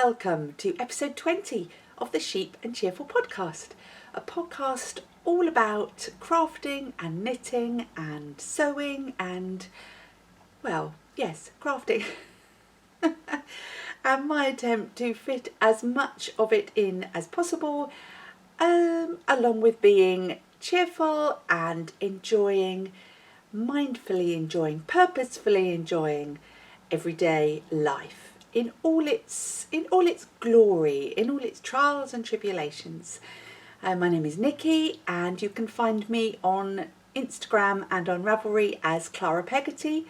welcome to episode 20 of the Sheep and Cheerful podcast, a podcast all about crafting and knitting and sewing and, well, yes, crafting. And my attempt to fit as much of it in as possible, along with being cheerful and enjoying, mindfully enjoying, purposefully enjoying everyday life in all its glory, in all its trials and tribulations. My name is Nicky, and you can find me on Instagram and on Ravelry as Clara Peggotty.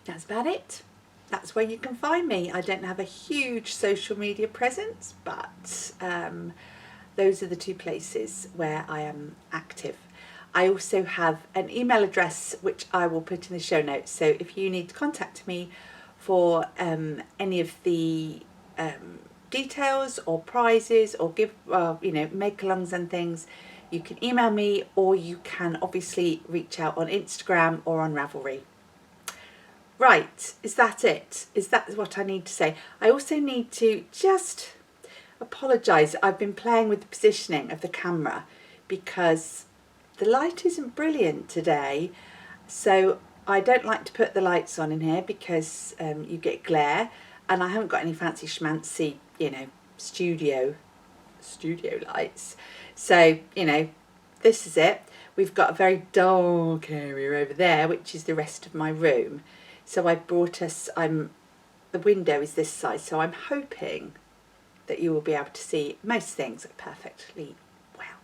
That's about it. That's where you can find me. I don't have a huge social media presence, but those are the two places where I am active. I also have an email address which I will put in the show notes, so if you need to contact me for any of the details or prizes or make-alongs and things, you can email me, or you can obviously reach out on Instagram or on Ravelry. Right, is that it? Is that what I need to say? I also need to just apologise. I've been playing with the positioning of the camera because the light isn't brilliant today, so I don't like to put the lights on in here because you get glare, and I haven't got any fancy schmancy, studio lights. So, this is it. We've got a very dark area over there, which is the rest of my room. So I brought us, the window is this side, so I'm hoping that you will be able to see most things perfectly well.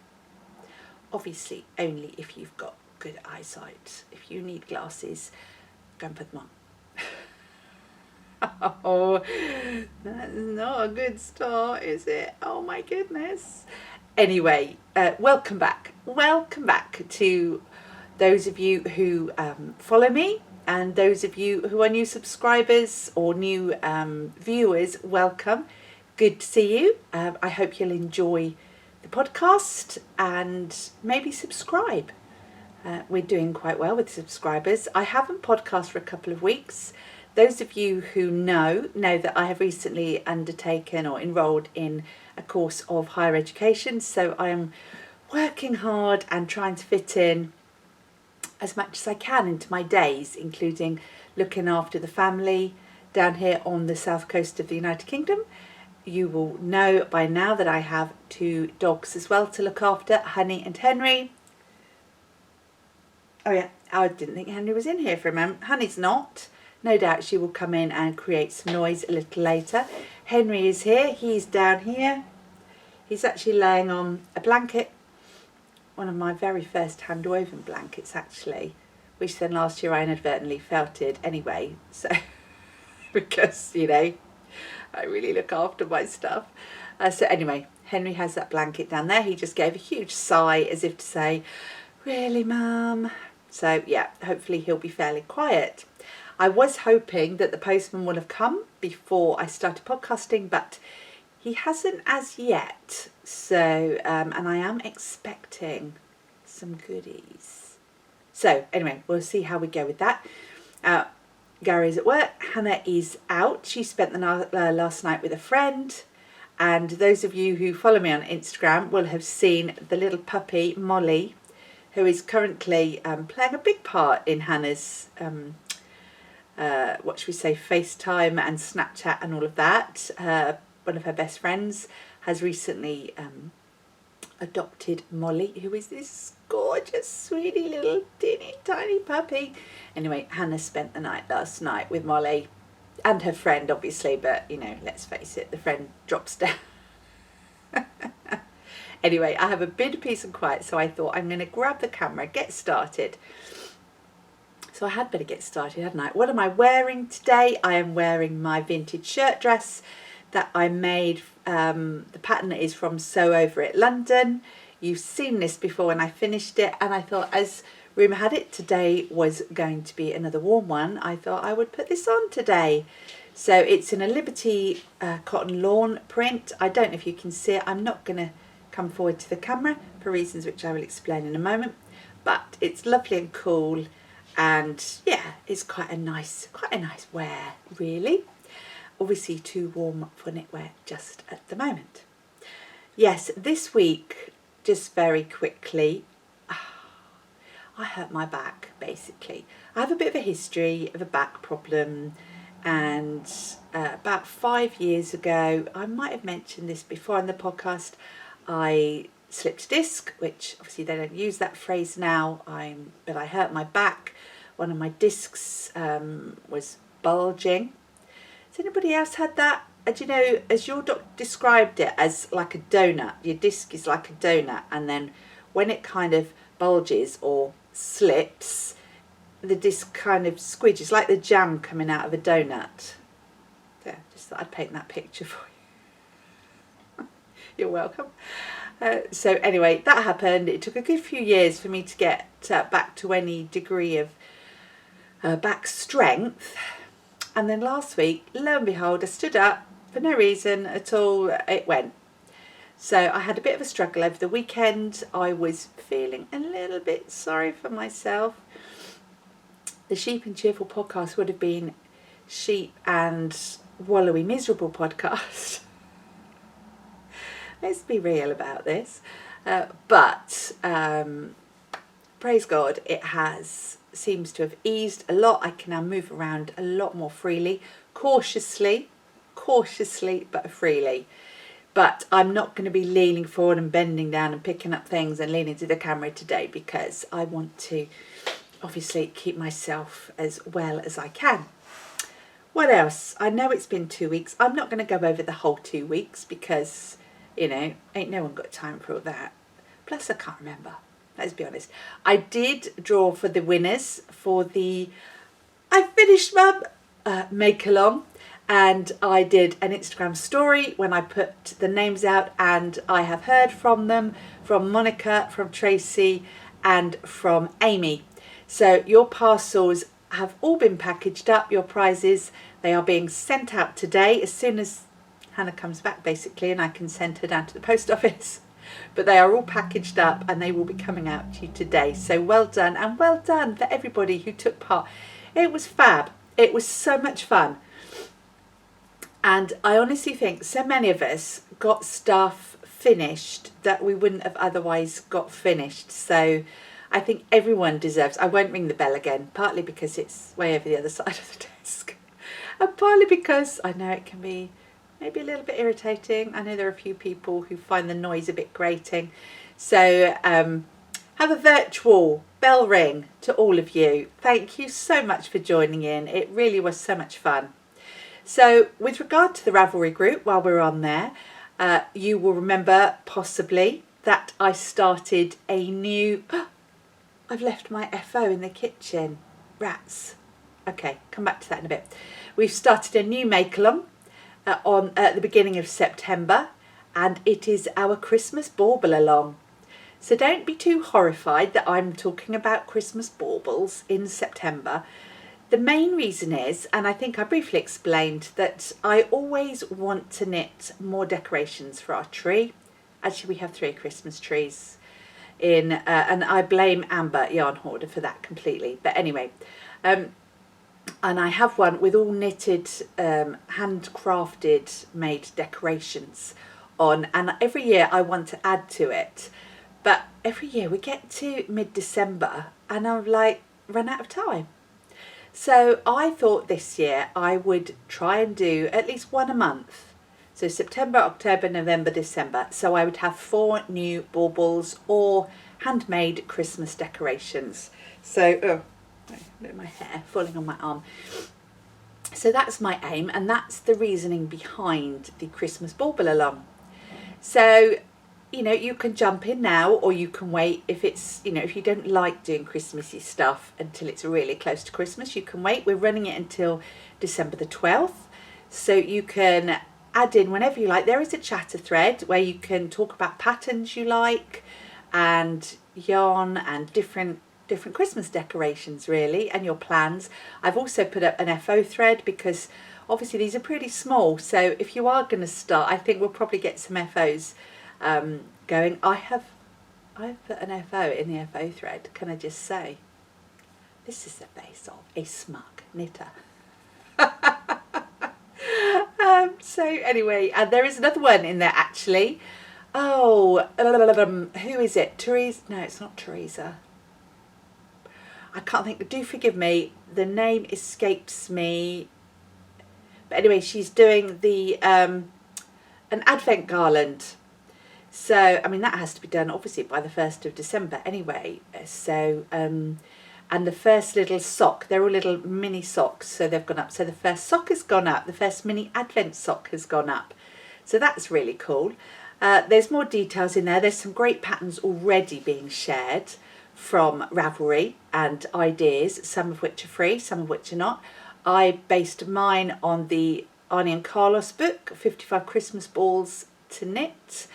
Obviously, only if you've got good eyesight. If you need glasses, go and put them on. Oh, that's not a good start, is it? Oh my goodness. Anyway, welcome back. Welcome back to those of you who follow me, and those of you who are new subscribers or new viewers, welcome. Good to see you. I hope you'll enjoy the podcast and maybe subscribe. We're doing quite well with subscribers. I haven't podcast for a couple of weeks. Those of you who know that I have recently undertaken or enrolled in a course of higher education, so I am working hard and trying to fit in as much as I can into my days, including looking after the family down here on the south coast of the United Kingdom. You will know by now that I have 2 dogs as well to look after, Honey and Henry. Oh yeah, I didn't think Henry was in here for a moment. Honey's not. No doubt she will come in and create some noise a little later. Henry is here. He's down here. He's actually laying on a blanket. One of my very first hand-woven blankets, actually, which then last year I inadvertently felted anyway. So, because, I really look after my stuff. So anyway, Henry has that blanket down there. He just gave a huge sigh as if to say, "Really, Mum?" So yeah, hopefully he'll be fairly quiet. I was hoping that the postman would have come before I started podcasting, but he hasn't as yet. So, and I am expecting some goodies. So anyway, we'll see how we go with that. Gary's at work. Hannah is out. She spent the last night with a friend. And those of you who follow me on Instagram will have seen the little puppy, Molly, who is currently playing a big part in Hannah's, FaceTime and Snapchat and all of that. One of her best friends has recently adopted Molly, who is this gorgeous, sweetie little teeny tiny puppy. Anyway, Hannah spent the night last night with Molly and her friend, obviously, but, let's face it, the friend drops down. Anyway, I have a bit of peace and quiet, so I thought I'm going to grab the camera, get started. So I had better get started, hadn't I? What am I wearing today? I am wearing my vintage shirt dress that I made. The pattern is from Sew Over It London. You've seen this before when I finished it, and I thought, as rumour had it, today was going to be another warm one. I thought I would put this on today. So it's in a Liberty cotton lawn print. I don't know if you can see it. I'm not going to come forward to the camera for reasons which I will explain in a moment, but it's lovely and cool, and yeah, it's quite a nice wear, really. obviously too warm for knitwear just at the moment. Yes, this week, just very quickly, I hurt my back basically. I have a bit of a history of a back problem, and about 5 years ago, I might have mentioned this before in the podcast, I slipped a disc, which obviously they don't use that phrase now, but I hurt my back. One of my discs was bulging. Has anybody else had that? Do you know, as your doctor described it, as like a donut, your disc is like a donut, and then when it kind of bulges or slips, the disc kind of squidges, like the jam coming out of a donut. Yeah, just thought I'd paint that picture for you. You're welcome. So anyway, that happened. It took a good few years for me to get back to any degree of back strength. And then last week, lo and behold, I stood up for no reason at all. It went. So I had a bit of a struggle over the weekend. I was feeling a little bit sorry for myself. The Sheep and Cheerful podcast would have been Sheep and Wallowy Miserable podcast. Let's be real about this. But praise God, it seems to have eased a lot. I can now move around a lot more freely, cautiously but freely. But I'm not going to be leaning forward and bending down and picking up things and leaning to the camera today, because I want to obviously keep myself as well as I can. What else? I know it's been 2 weeks. I'm not going to go over the whole 2 weeks because, you know, ain't no one got time for all that. Plus I can't remember. Let's be honest. I did draw for the winners for the I Finished Mum make along, and I did an Instagram story when I put the names out, and I have heard from them, from Monica, from Tracy and from Amy. So your parcels have all been packaged up, your prizes. They are being sent out today as soon as Hannah comes back basically, and I can send her down to the post office. But they are all packaged up and they will be coming out to you today. So well done, and well done for everybody who took part. It was fab. It was so much fun. And I honestly think so many of us got stuff finished that we wouldn't have otherwise got finished. So I think everyone deserves, I won't ring the bell again, partly because it's way over the other side of the desk, and partly because I know it can be maybe a little bit irritating. I know there are a few people who find the noise a bit grating. So have a virtual bell ring to all of you. Thank you so much for joining in. It really was so much fun. So with regard to the Ravelry Group, while we're on there, you will remember possibly that I started a new... I've left my FO in the kitchen. Rats. Okay, come back to that in a bit. We've started a new make-along at the beginning of September, and it is our Christmas bauble along. So don't be too horrified that I'm talking about Christmas baubles in September. The main reason is, and I think I briefly explained, that I always want to knit more decorations for our tree. Actually, we have 3 Christmas trees in, and I blame Amber Yarn Hoarder for that completely. But anyway, and I have one with all knitted, handcrafted made decorations on, and every year I want to add to it. But every year we get to mid-December and I'm like, run out of time. So I thought this year I would try and do at least one a month. So September, October, November, December. So I would have 4 new baubles or handmade Christmas decorations. So, look at my hair falling on my arm. So that's my aim, and that's the reasoning behind the Christmas bauble along. So, you know, you can jump in now, or you can wait. If it's, you know, if you don't like doing Christmassy stuff until it's really close to Christmas, you can wait. We're running it until December the 12th. So you can add in whenever you like. There is a chatter thread where you can talk about patterns you like and yarn and different Christmas decorations really, and your plans. I've also put up an FO thread because obviously these are pretty small. So if you are going to start, I think we'll probably get some FOs going. I've put an FO in the FO thread. Can I just say, this is the face of a smug knitter. So anyway, and there is another one in there actually. Oh, who is it? Teresa? No, it's not Teresa. I can't think. Do forgive me. The name escapes me. But anyway, she's doing the an advent garland. So I mean that has to be done obviously by the 1st of December anyway. So and the first little sock, they're all little mini socks, so they've gone up. So the first sock has gone up. The first mini advent sock has gone up. So that's really cool. There's more details in there. There's some great patterns already being shared from Ravelry and ideas, some of which are free, some of which are not. I based mine on the Arne Carlos book, 55 Christmas Balls to Knit.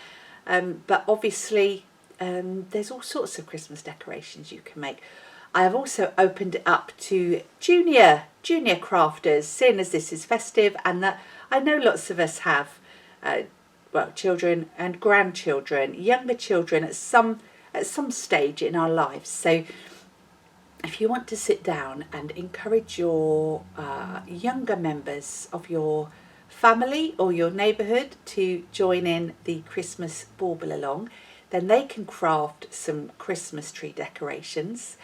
But obviously there's all sorts of Christmas decorations you can make. I have also opened it up to junior crafters, seeing as this is festive and that I know lots of us have well, children and grandchildren, younger children at some stage in our lives. So if you want to sit down and encourage your younger members of your family or your neighbourhood to join in the Christmas bauble along, then they can craft some Christmas tree decorations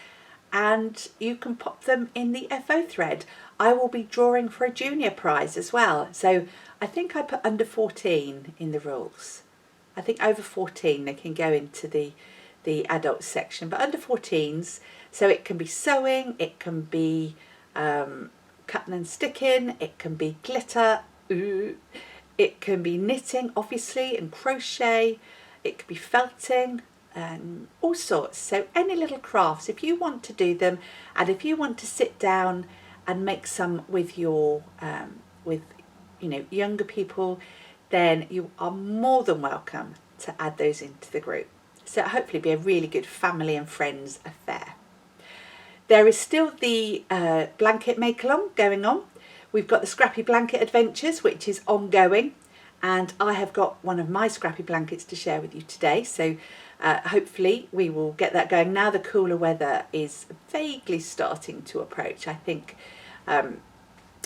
and you can pop them in the FO thread. I will be drawing for a junior prize as well. So I think I put under 14 in the rules. I think over 14 they can go into the adult section, but under 14s, so it can be sewing, it can be cutting and sticking, it can be glitter, it can be knitting obviously and crochet, it could be felting and all sorts. So any little crafts, if you want to do them and if you want to sit down and make some with your with younger people, then you are more than welcome to add those into the group. So hopefully be a really good family and friends affair. There is still the blanket make along going on. We've got the Scrappy Blanket Adventures, which is ongoing, and I have got one of my scrappy blankets to share with you today. So hopefully we will get that going. Now the cooler weather is vaguely starting to approach. I think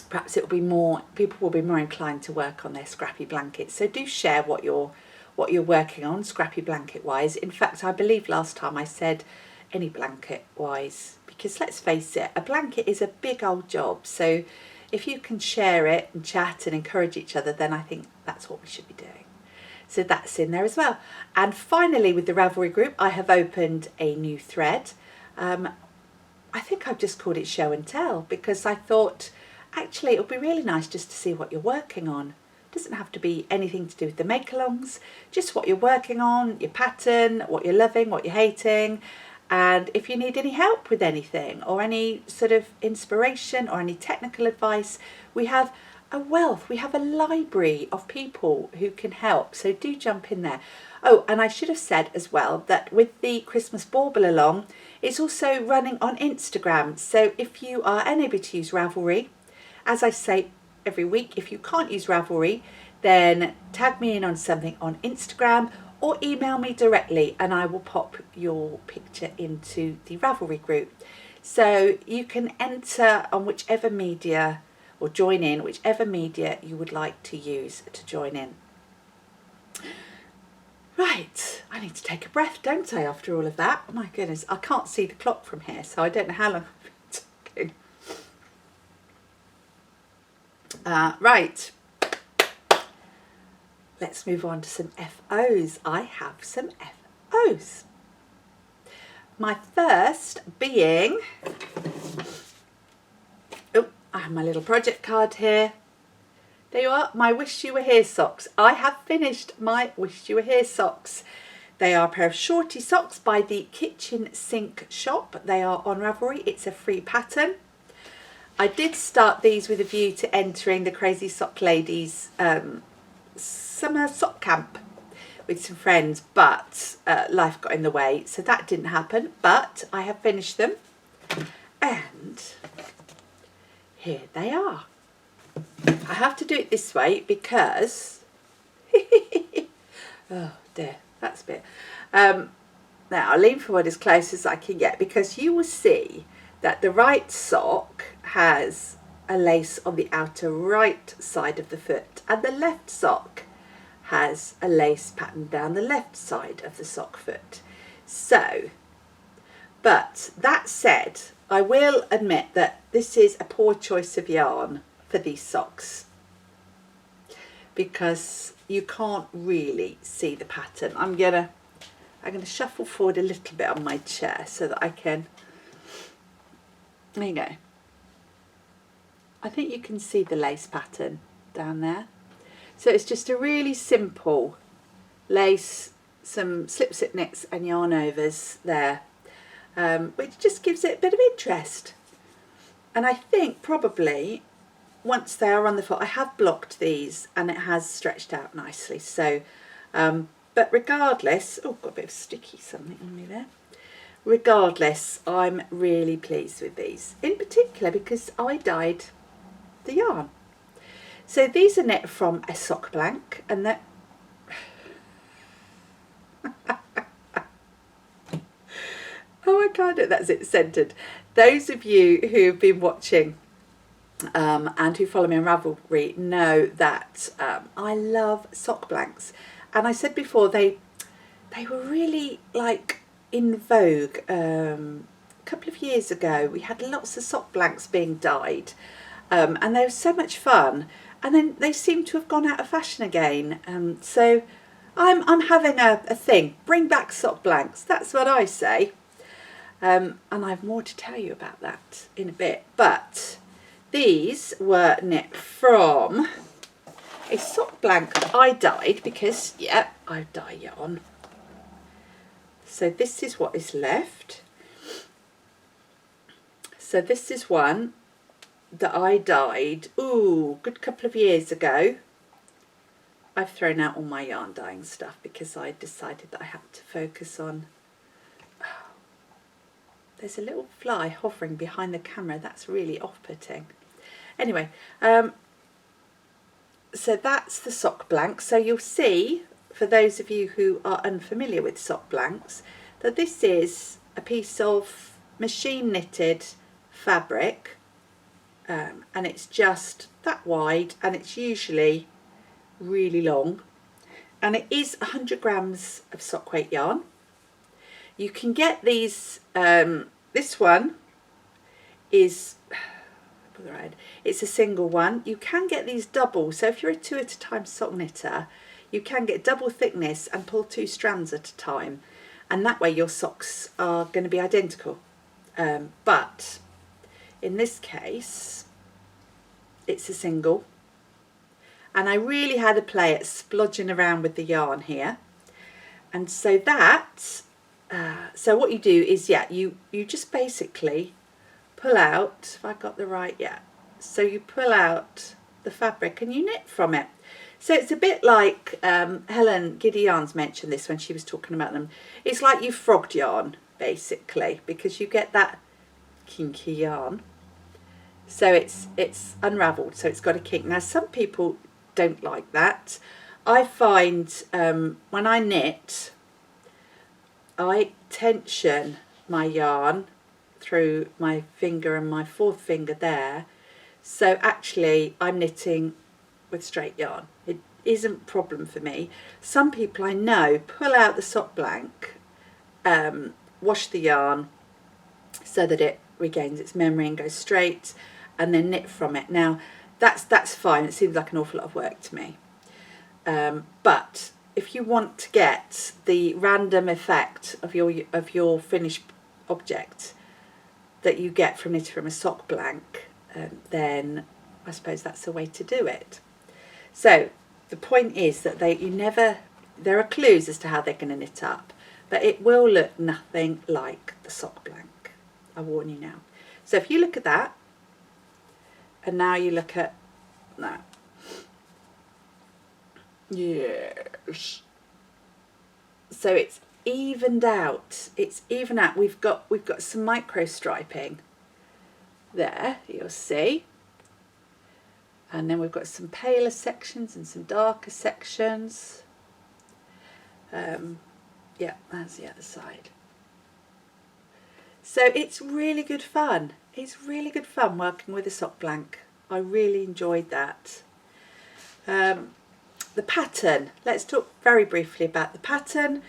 perhaps it will be more, people will be more inclined to work on their scrappy blankets. So do share what you're working on scrappy blanket wise. In fact, I believe last time I said any blanket wise, because let's face it, a blanket is a big old job. So if you can share it and chat and encourage each other, then I think that's what we should be doing. So that's in there as well. And finally, with the Ravelry Group, I have opened a new thread. I think I've just called it Show and Tell, because I thought actually it would be really nice just to see what you're working on. It doesn't have to be anything to do with the make-alongs, just what you're working on, your pattern, what you're loving, what you're hating, and if you need any help with anything or any sort of inspiration or any technical advice, we have a wealth, we have a library of people who can help, so do jump in there. Oh, and I should have said as well that with the Christmas bauble along, it's also running on Instagram. So if you are unable to use Ravelry, as I say every week, if you can't use Ravelry, then tag me in on something on Instagram or email me directly and I will pop your picture into the Ravelry group. So you can enter on whichever media or join in whichever media you would like to use to join in. Right, I need to take a breath, don't I, after all of that? My goodness, I can't see the clock from here, so I don't know how long I've been talking. Right, let's move on to some FOs. I have some FOs. My first being, oh, I have my little project card here. There you are, my Wish You Were Here socks. I have finished my Wish You Were Here socks. They are a pair of Shorty Socks by the Kitchen Sink shop. They are on Ravelry. It's a free pattern. I did start these with a view to entering the Crazy Sock Ladies summer sock camp with some friends, but life got in the way, so that didn't happen. But I have finished them, and here they are. I have to do it this way because oh dear, that's a bit now I'll lean forward as close as I can get, because you will see that the right sock has a lace on the outer right side of the foot, and the left sock has a lace pattern down the left side of the sock foot. So, but that said, I will admit that this is a poor choice of yarn for these socks because you can't really see the pattern. I'm gonna shuffle forward a little bit on my chair so that I can, there you go. I think you can see the lace pattern down there. So it's just a really simple lace, some slip knits and yarn overs there, which just gives it a bit of interest. And I think probably once they are on the foot, I have blocked these and it has stretched out nicely. So, but regardless, oh, got a bit of sticky something on me there. Regardless, I'm really pleased with these, in particular because I dyed the yarn. So these are knit from a sock blank, and that oh, I can't do it. That's it, centered. Those of you who've been watching and who follow me on Ravelry know that I love sock blanks, and I said before they were really like in vogue a couple of years ago. We had lots of sock blanks being dyed, and they were so much fun, and then they seem to have gone out of fashion again. So I'm having a thing, bring back sock blanks, that's what I say. And I have more to tell you about that in a bit, but these were knit from a sock blank I dyed because, yeah, I dye yarn. So this is what is left. So this is one that I dyed, ooh, good couple of years ago. I've thrown out all my yarn dyeing stuff because I decided that I had to focus on, oh, there's a little fly hovering behind the camera, that's really off-putting. Anyway, so that's the sock blank. So you'll see, for those of you who are unfamiliar with sock blanks, that this is a piece of machine knitted fabric, and it's just that wide, and it's usually really long, and it is 100 grams of sock weight yarn. You can get these, this one is, it's a single one. You can get these double, so if you're a 2 at a time sock knitter, you can get double thickness and pull 2 strands at a time, and that way your socks are going to be identical. But in this case it's a single, and I really had a play at splodging around with the yarn here. And so that so what you do is, yeah, you just basically pull out, if I got the right, yeah, so you pull out the fabric and you knit from it. So it's a bit like Helen Giddy Yarns mentioned this when she was talking about them. It's like you frogged yarn basically, because you get that kinky yarn. So it's unravelled, so it's got a kink. Now some people don't like that. I find when I knit, I tension my yarn through my finger and my fourth finger there. So actually I'm knitting with straight yarn. It isn't a problem for me. Some people I know pull out the sock blank, wash the yarn so that it regains its memory and goes straight, and then knit from it. Now that's fine, it seems like an awful lot of work to me, but if you want to get the random effect of your finished object that you get from knitting from a sock blank, then I suppose that's the way to do it. So the point is that there are clues as to how they're going to knit up, but it will look nothing like the sock blank, I warn you now. So if you look at that, and now you look at that, yes, so it's evened out, it's even out. We've got some micro striping there, you'll see, and then we've got some paler sections and some darker sections. Yeah, that's the other side. So it's really good fun. It's really good fun working with a sock blank. I really enjoyed that. The pattern, let's talk very briefly about the pattern.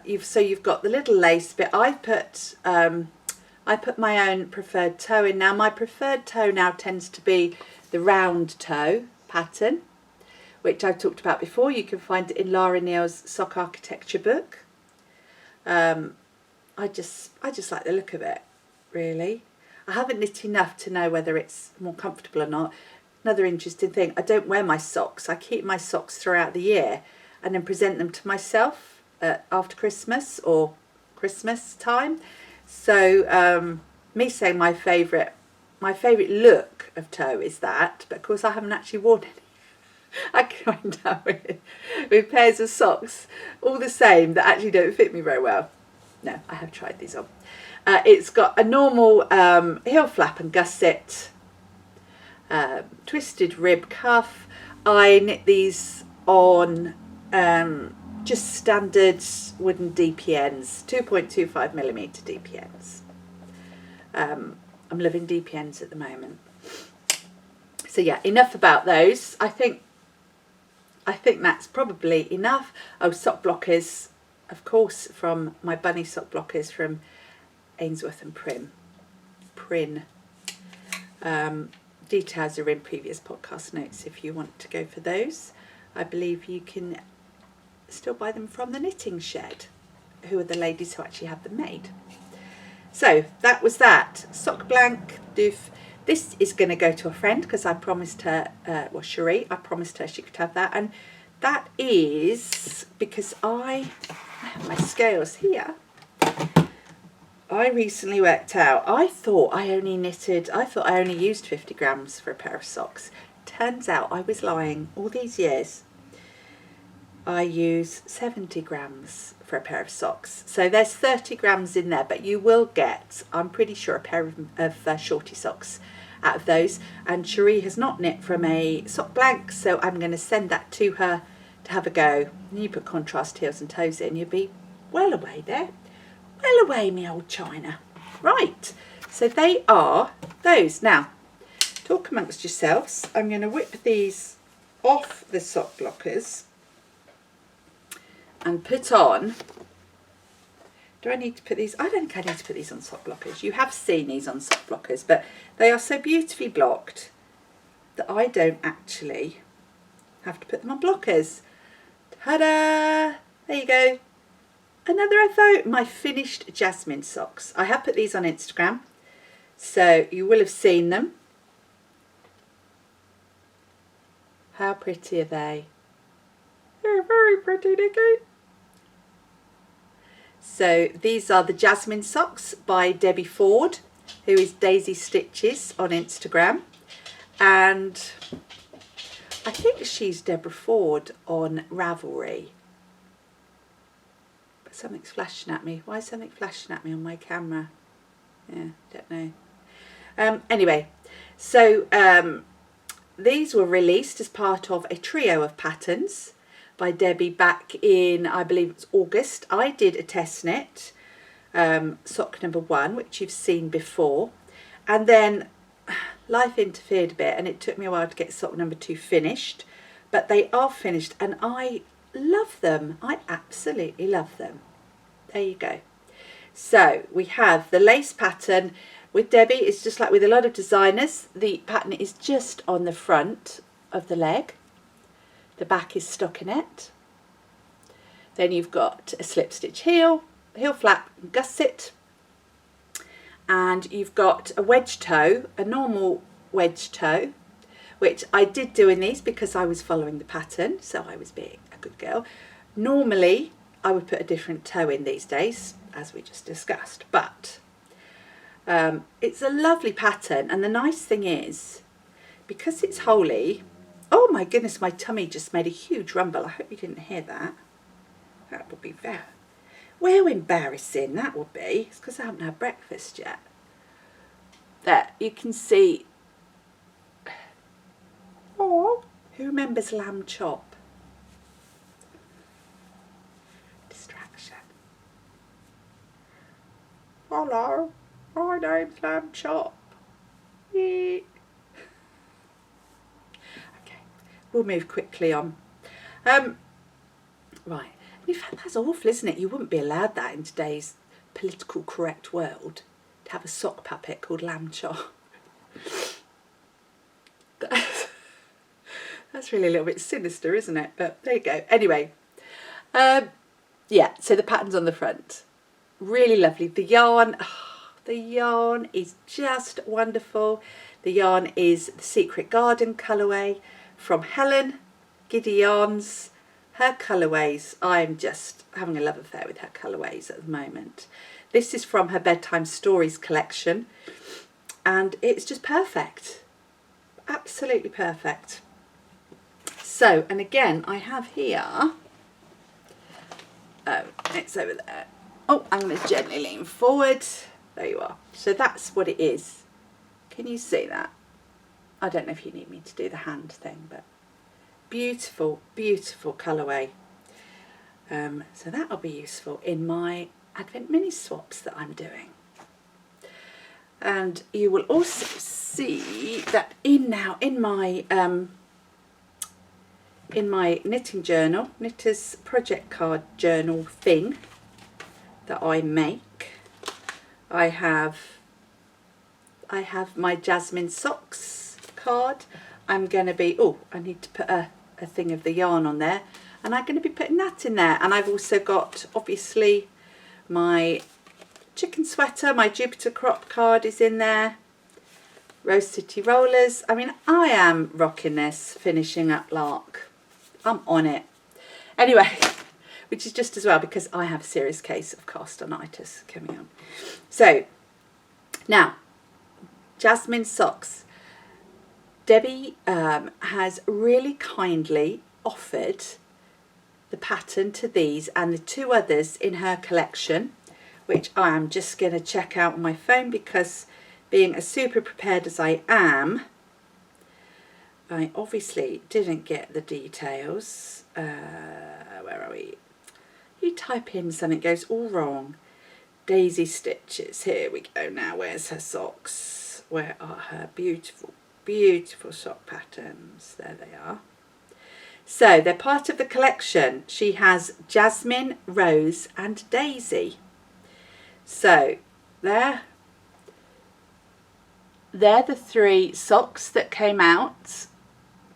You've got the little lace bit. I put my own preferred toe in. Now my preferred toe now tends to be the round toe pattern, which I've talked about before. You can find it in Lara Neal's sock architecture book. I just like the look of it, really. I haven't knit enough to know whether it's more comfortable or not. Another interesting thing, I don't wear my socks. I keep my socks throughout the year and then present them to myself after Christmas or Christmas time. So me saying my favourite look of toe is that, but of course I haven't actually worn any. I go down with pairs of socks all the same that actually don't fit me very well. No, I have tried these on. It's got a normal heel flap and gusset, twisted rib cuff. I knit these on just standard wooden DPNs, 2.25mm DPNs. I'm loving DPNs at the moment. So yeah, enough about those. I think that's probably enough. Oh, sock blockers, of course, from my bunny sock blockers from Ainsworth and Prynne. Details are in previous podcast notes if you want to go for those. I believe you can still buy them from the Knitting Shed, who are the ladies who actually have them made. So that was that. Sock blank, doof. This is going to go to a friend because I promised her, Cherie, I promised her she could have that. And that is because I have my scales here. I recently worked out, I thought I only used 50 grams for a pair of socks. Turns out I was lying all these years. I use 70 grams for a pair of socks. So there's 30 grams in there, but you will get, I'm pretty sure, a pair of Shorty Socks out of those. And Cherie has not knit from a sock blank, so I'm going to send that to her to have a go. And you put contrast heels and toes in, you'll be well away there. Well away, me old China. Right, so they are those. Now, talk amongst yourselves. I'm going to whip these off the sock blockers and put on, do I need to put these? I don't think I need to put these on sock blockers. You have seen these on sock blockers, but they are so beautifully blocked that I don't actually have to put them on blockers. Ta-da! There you go. Another of my finished Jasmine socks. I have put these on Instagram, so you will have seen them. How pretty are they? They're very pretty, Nicky. So these are the Jasmine socks by Debbie Ford, who is DaisyStitches on Instagram. And I think she's Deborah Ford on Ravelry. But something's flashing at me. Why is something flashing at me on my camera? Yeah, don't know. Anyway, so these were released as part of a trio of patterns by Debbie back in, I believe it was August. I did a test knit, sock number 1, which you've seen before. And then life interfered a bit and it took me a while to get sock number 2 finished. But they are finished and I love them. I absolutely love them. There you go. So we have the lace pattern with Debbie. It's just like with a lot of designers. The pattern is just on the front of the leg. The back is stockinette. Then you've got a slip stitch heel flap and gusset. And you've got a wedge toe, a normal wedge toe, which I did do in these because I was following the pattern, so I was being a good girl. Normally, I would put a different toe in these days, as we just discussed, but it's a lovely pattern. And the nice thing is, because it's holey, oh my goodness, my tummy just made a huge rumble. I hope you didn't hear that. That would be very, well embarrassing, that would be. It's because I haven't had breakfast yet. There, you can see. Oh, who remembers lamb chop? Distraction. Hello, my name's Lamb Chop. Yeah. we'll move quickly on. Right. In fact, that's awful, isn't it? You wouldn't be allowed that in today's political correct world, to have a sock puppet called Lamb Chop. That's really a little bit sinister, isn't it? But there you go. Anyway, yeah, so the pattern's on the front. Really lovely. The yarn is just wonderful. The yarn is the Secret Garden colourway from Helen, Giddy Yarns. Her colourways, I'm just having a love affair with her colourways at the moment. This is from her Bedtime Stories collection, and it's just perfect. Absolutely perfect. So, and again, I have here, it's over there. Oh, I'm going to gently lean forward. There you are. So that's what it is. Can you see that? I don't know if you need me to do the hand thing, but beautiful, beautiful colourway. So that'll be useful in my Advent mini swaps that I'm doing. And you will also see that in my knitting journal, Knitter's project card journal thing that I make, I have my Jasmine Socks card. I'm going to be, oh, I need to put a thing of the yarn on there, and I'm going to be putting that in there. And I've also got, obviously, my chicken sweater, my Jupiter crop card is in there. Rose City Rollers. I mean, I am rocking this, finishing up Lark. I'm on it. Anyway, which is just as well because I have a serious case of castanitis coming on. So, now, Jasmine Socks. Debbie has really kindly offered the pattern to these and the two others in her collection, which I am just going to check out on my phone because being as super prepared as I am, I obviously didn't get the details. Where are we? You type in something, goes all wrong. DaisyStitches. Here we go now. Where's her socks? Where are her beautiful, beautiful sock patterns? There they are. So they're part of the collection. She has Jasmine, Rose and Daisy. So they're the three socks that came out,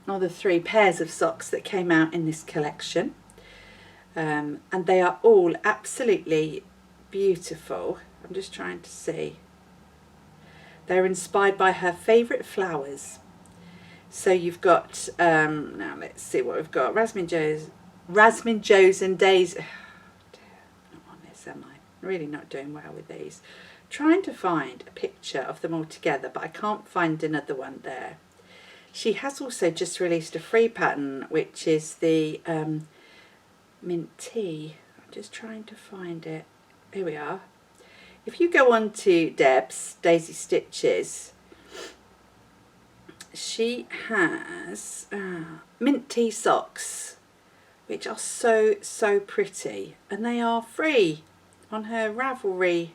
or the three pairs of socks that came out in this collection. And they are all absolutely beautiful. I'm just trying to see. They're inspired by her favourite flowers. So you've got, now let's see what we've got. Jasmine Joes and Daisy. Not on this, am I? Really not doing well with these. Trying to find a picture of them all together, but I can't find another one there. She has also just released a free pattern, which is the mint tea. I'm just trying to find it. Here we are. If you go on to Deb's DaisyStitches, she has mint tea socks, which are so, so pretty. And they are free on her Ravelry.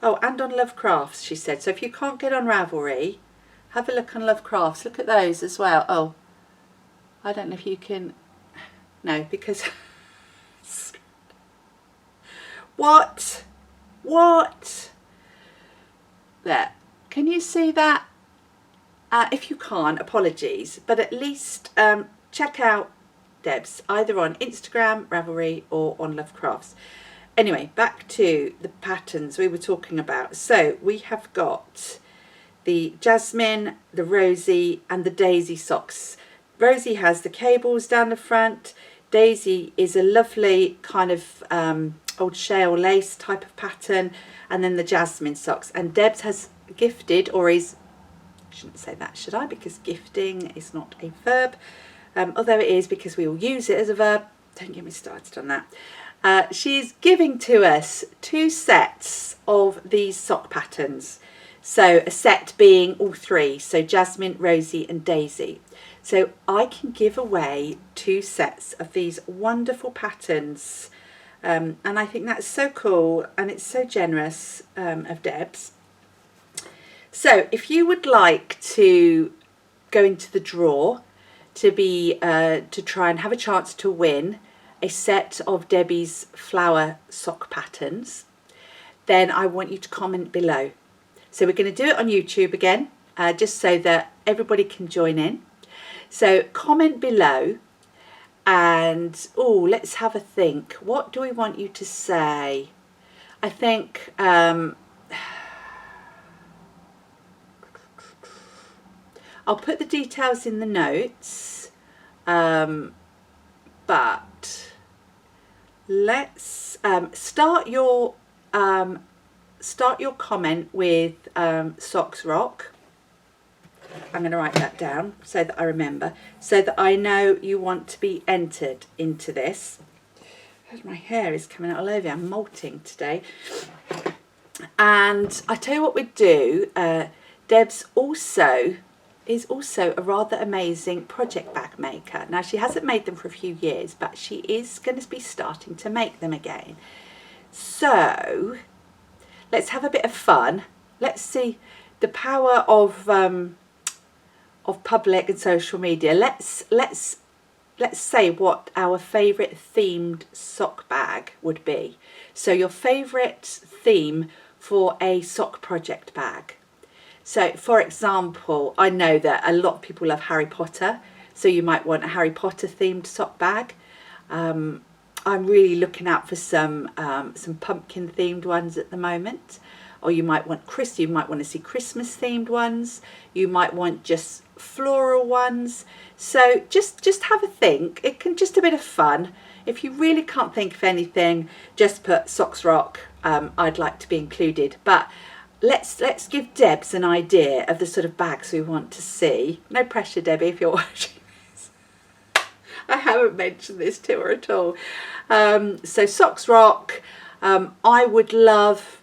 Oh, and on Love Crafts, she said. So if you can't get on Ravelry, have a look on Love Crafts. Look at those as well. Oh, I don't know if you can... No, because... What? There. Can you see that? If you can't, apologies. But at least check out Deb's, either on Instagram, Ravelry, or on Love Crafts. Anyway, back to the patterns we were talking about. So we have got the Jasmine, the Rosie, and the Daisy socks. Rosie has the cables down the front. Daisy is a lovely kind of old shale lace type of pattern, and then the Jasmine socks. And Debs has gifted, or is, I shouldn't say that, should I? Because gifting is not a verb, although it is because we will use it as a verb. Don't get me started on that. She's giving to us 2 sets of these sock patterns. So a set being all 3, so Jasmine, Rosie and Daisy. So I can give away 2 sets of these wonderful patterns. And I think that's so cool, and it's so generous of Deb's. So if you would like to go into the draw, to try and have a chance to win a set of Debbie's flower sock patterns, then I want you to comment below. So we're going to do it on YouTube again, just so that everybody can join in. So comment below, and let's have a think. What do we want you to say? I think I'll put the details in the notes, but let's start your comment with Socks Rock. I'm going to write that down so that I remember, so that I know you want to be entered into this. My hair is coming out all over. I'm molting today. And I tell you what we'd do. Deb's is also a rather amazing project bag maker. Now, she hasn't made them for a few years, but she is going to be starting to make them again. So let's have a bit of fun. Let's see the power of public and social media. Let's say what our favourite themed sock bag would be. So your favourite theme for a sock project bag. So for example, I know that a lot of people love Harry Potter, so you might want a Harry Potter themed sock bag. I'm really looking out for some pumpkin themed ones at the moment. Or you might want to see Christmas themed ones. You might want just floral ones. So just have a think. It can just a bit of fun. If you really can't think of anything, just put Socks Rock. I'd like to be included. But let's give Debs an idea of the sort of bags we want to see. No pressure, Debbie, if you're watching this. I haven't mentioned this to her at all. So Socks Rock. I would love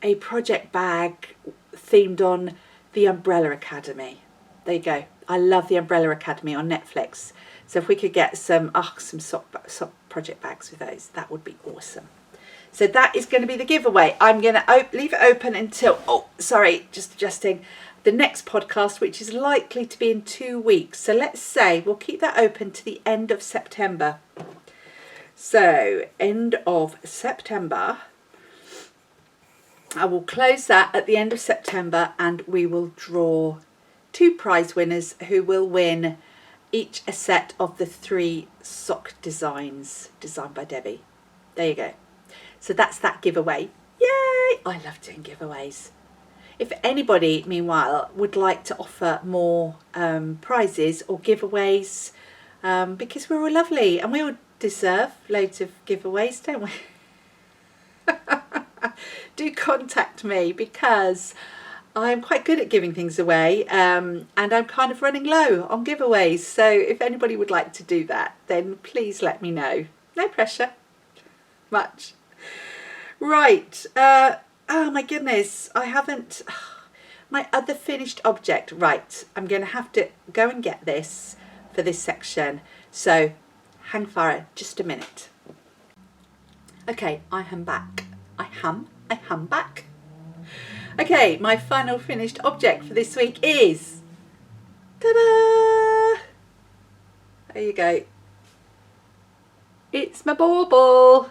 a project bag themed on the Umbrella Academy. There you go. I love the Umbrella Academy on Netflix. So if we could get some sock project bags with those, that would be awesome. So that is going to be the giveaway. I'm going to leave it open until, just adjusting, the next podcast, which is likely to be in 2 weeks. So let's say we'll keep that open to the end of September. So end of September. I will close that at the end of September, and we will draw 2 prize winners who will win each a set of the 3 sock designs designed by Debbie. There you go. So that's that giveaway. Yay! I love doing giveaways. If anybody, meanwhile, would like to offer more prizes or giveaways, because we're all lovely and we all deserve loads of giveaways, don't we? Do contact me, because I'm quite good at giving things away, and I'm kind of running low on giveaways. So if anybody would like to do that, then please let me know. No pressure. Much. Right. Oh my goodness. I haven't... my other finished object. Right. I'm going to have to go and get this for this section. So hang fire just a minute. Okay, I am back. I am back. Okay, my final finished object for this week is, ta-da! There you go. It's my bauble.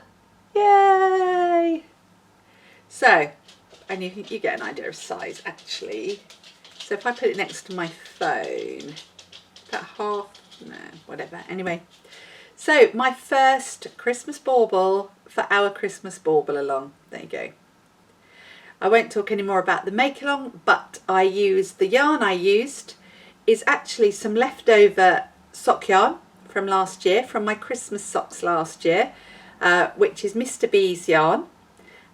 Yay! So, and you get an idea of size actually. So if I put it next to my phone, about half, no, whatever. Anyway, so my first Christmas bauble for our Christmas bauble along. There you go. I won't talk any more about the make along, but the yarn I used is actually some leftover sock yarn from last year, from my Christmas socks last year, which is Mr. B's yarn,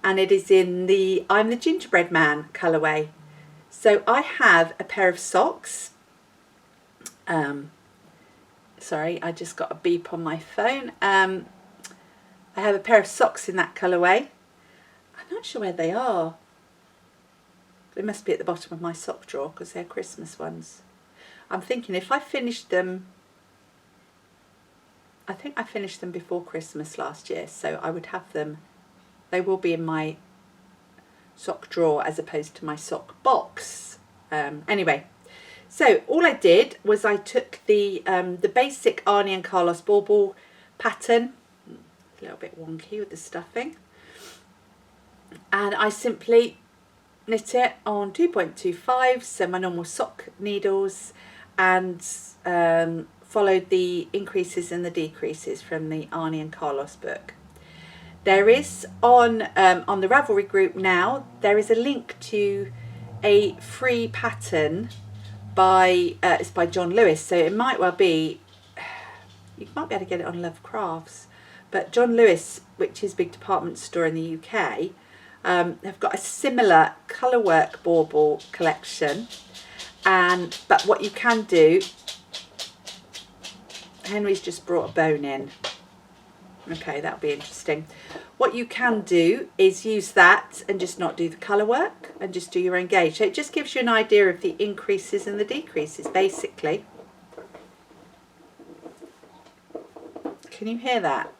and it is in the I'm the Gingerbread Man colourway. So I have a pair of socks. Sorry, I just got a beep on my phone. I have a pair of socks in that colourway. I'm not sure where they are. They must be at the bottom of my sock drawer because they're Christmas ones. I'm thinking if I finished them, I think I finished them before Christmas last year, so I would have them, they will be in my sock drawer as opposed to my sock box. Anyway, So all I did was I took the basic Arne and Carlos bauble pattern, a little bit wonky with the stuffing, and I simply knit it on 2.25, so my normal sock needles, and followed the increases and the decreases from the Arne and Carlos book. There is on the Ravelry group now, there is a link to a free pattern it's by John Lewis, so it might well be, you might be able to get it on Love Crafts, but John Lewis, which is a big department store in the UK, have got a similar colourwork bauble collection. But what you can do, Henry's just brought a bone in. Okay, that'll be interesting. What you can do is use that and just not do the colour work and just do your own gauge. So it just gives you an idea of the increases and the decreases, basically. Can you hear that?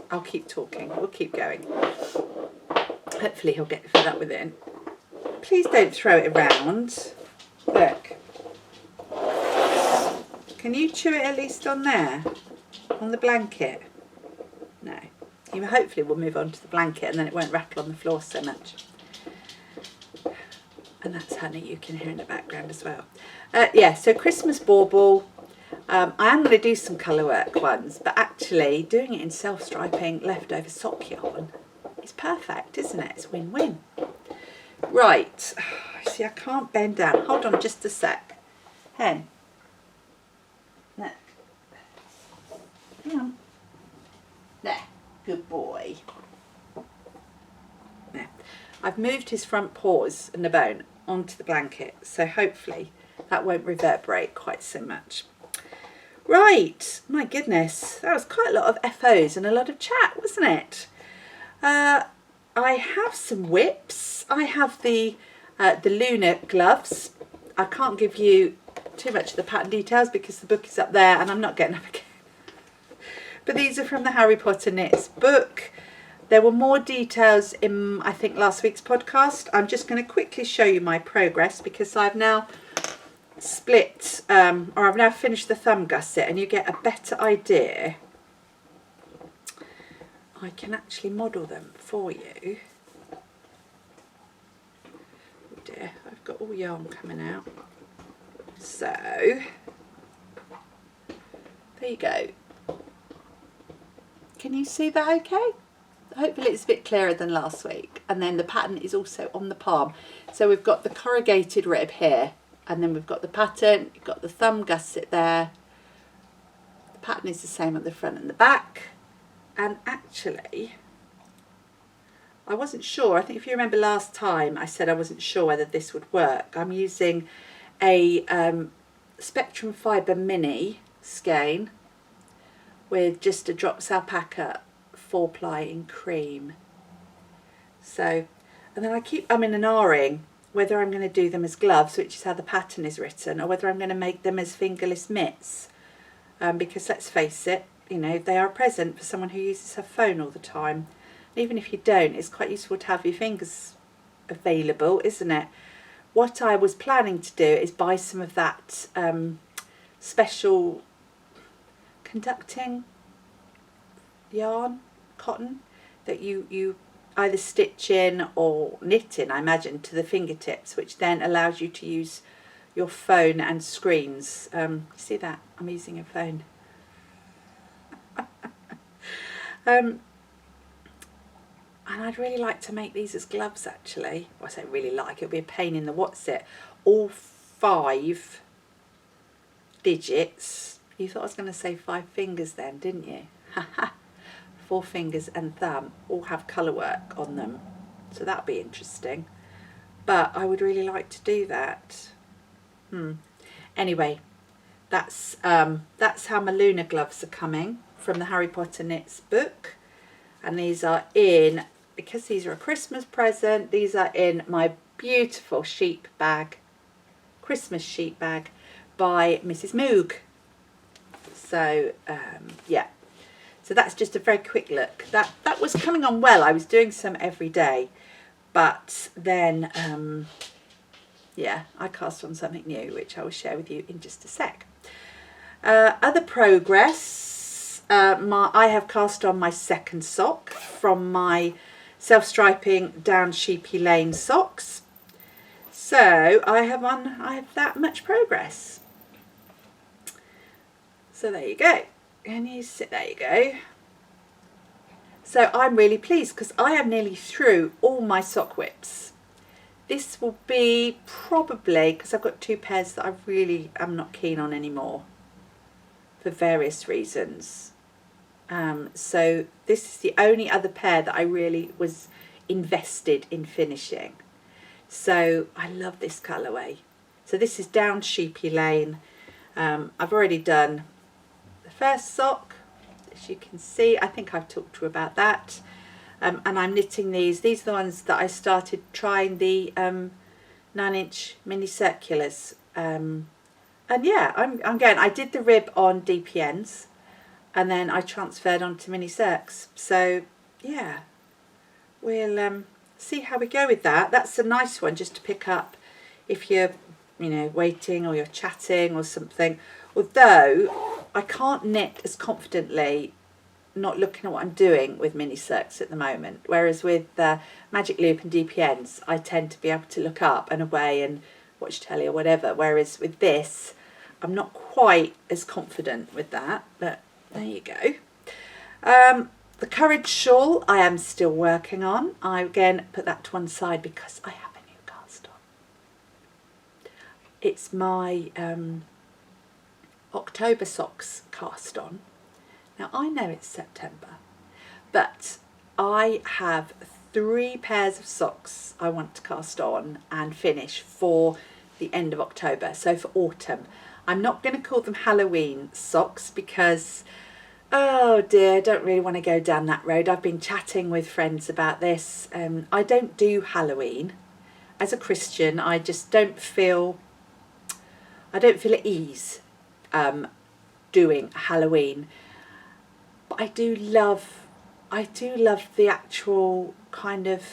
I'll keep talking. We'll keep going. Hopefully he'll get fed up with it. Please don't throw it around. Look. Can you chew it at least on there? On the blanket? No. You hopefully will move on to the blanket and then it won't rattle on the floor so much. And that's honey, you can hear in the background as well. Yeah, so Christmas bauble. I am going to do some colourwork ones, but actually doing it in self-striping leftover sock yarn is perfect, isn't it? It's win-win. Right, see, I can't bend down. Hold on just a sec. Hen. No. Hang on. There, good boy. There. I've moved his front paws and the bone onto the blanket, so hopefully that won't reverberate quite so much. Right, my goodness, that was quite a lot of FOs and a lot of chat, wasn't it? I have some whips. I have the Lunar gloves. I can't give you too much of the pattern details because the book is up there and I'm not getting up again. But these are from the Harry Potter Knits book. There were more details in, I think, last week's podcast. I'm just going to quickly show you my progress because I've now split, or I've now finished the thumb gusset, and you get a better idea. I can actually model them for you. Oh dear, I've got all yarn coming out. So, there you go. Can you see that okay? Hopefully it's a bit clearer than last week. And then the pattern is also on the palm. So we've got the corrugated rib here, and then we've got the pattern, you've got the thumb gusset there. The pattern is the same at the front and the back. And actually, I wasn't sure. I think if you remember last time, I said I wasn't sure whether this would work. I'm using a Spectrum Fibre Mini skein with just a Drops Alpaca 4-ply in cream. So, and then I'm in an R-ing whether I'm going to do them as gloves, which is how the pattern is written, or whether I'm going to make them as fingerless mitts. Because let's face it, you know, they are a present for someone who uses her phone all the time. Even if you don't, it's quite useful to have your fingers available, isn't it? What I was planning to do is buy some of that special conducting yarn, cotton, that you either stitch in or knit in, I imagine, to the fingertips, which then allows you to use your phone and screens. You see that? I'm using a phone. And I'd really like to make these as gloves, actually. Well, I say really like, it'll be a pain in the what's it. All 5 digits. You thought I was going to say 5 fingers then, didn't you? 4 fingers and thumb all have colour work on them. So that'll be interesting. But I would really like to do that. Anyway, that's how my Lunar gloves are coming from the Harry Potter Knits book. And these are in, because these are a Christmas present, these are in my beautiful sheep bag, Christmas sheep bag by Mrs. Moog. So, yeah. So that's just a very quick look. That was coming on well. I was doing some every day. But then yeah, I cast on something new, which I will share with you in just a sec. Other progress, I have cast on my second sock from my self-striping DownSheepyLane socks. So I have that much progress. So there you go. There you go. So I'm really pleased because I am nearly through all my sock whips. This will be probably, because I've got 2 pairs that I really am not keen on anymore for various reasons. So this is the only other pair that I really was invested in finishing. So I love this colourway. So this is DownSheepyLane. I've already done the first sock, as you can see. I think I've talked to you about that. And I'm knitting these. These are the ones that I started trying the 9-inch mini circulars. And yeah, I'm going. I did the rib on DPNs, and then I transferred onto mini circs. So yeah, we'll see how we go with that. That's a nice one just to pick up if you're, you know, waiting or you're chatting or something. Although I can't knit as confidently not looking at what I'm doing with mini circs at the moment, whereas with Magic Loop and DPNs I tend to be able to look up and away and watch telly or whatever, whereas with this I'm not quite as confident with that, but there you go. The Courage shawl I am still working on. I again put that to one side because I have a new cast on. It's my October socks cast on. Now I know it's September, but I have 3 pairs of socks I want to cast on and finish for the end of October, so for autumn. I'm not going to call them Halloween socks because, oh dear, I don't really want to go down that road. I've been chatting with friends about this. I don't do Halloween. As a Christian, I just don't feel at ease doing Halloween. But I do love the actual kind of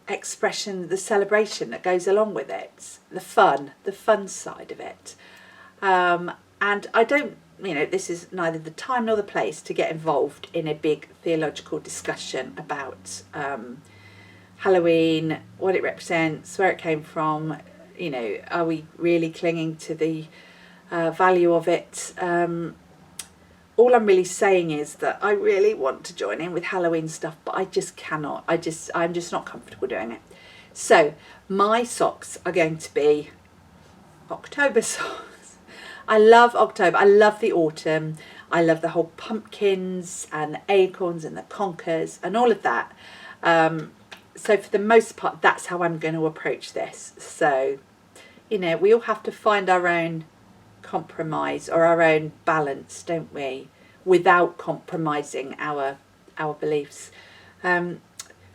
expression, the celebration that goes along with it, the fun side of it. And I don't, you know, this is neither the time nor the place to get involved in a big theological discussion about Halloween, what it represents, where it came from, you know, are we really clinging to the value of it? All I'm really saying is that I really want to join in with Halloween stuff, but I just cannot. I'm just not comfortable doing it. So my socks are going to be October socks. I love October. I love the autumn. I love the whole pumpkins and the acorns and the conkers and all of that. So for the most part, that's how I'm going to approach this. So, you know, we all have to find our own compromise or our own balance, don't we, without compromising our beliefs.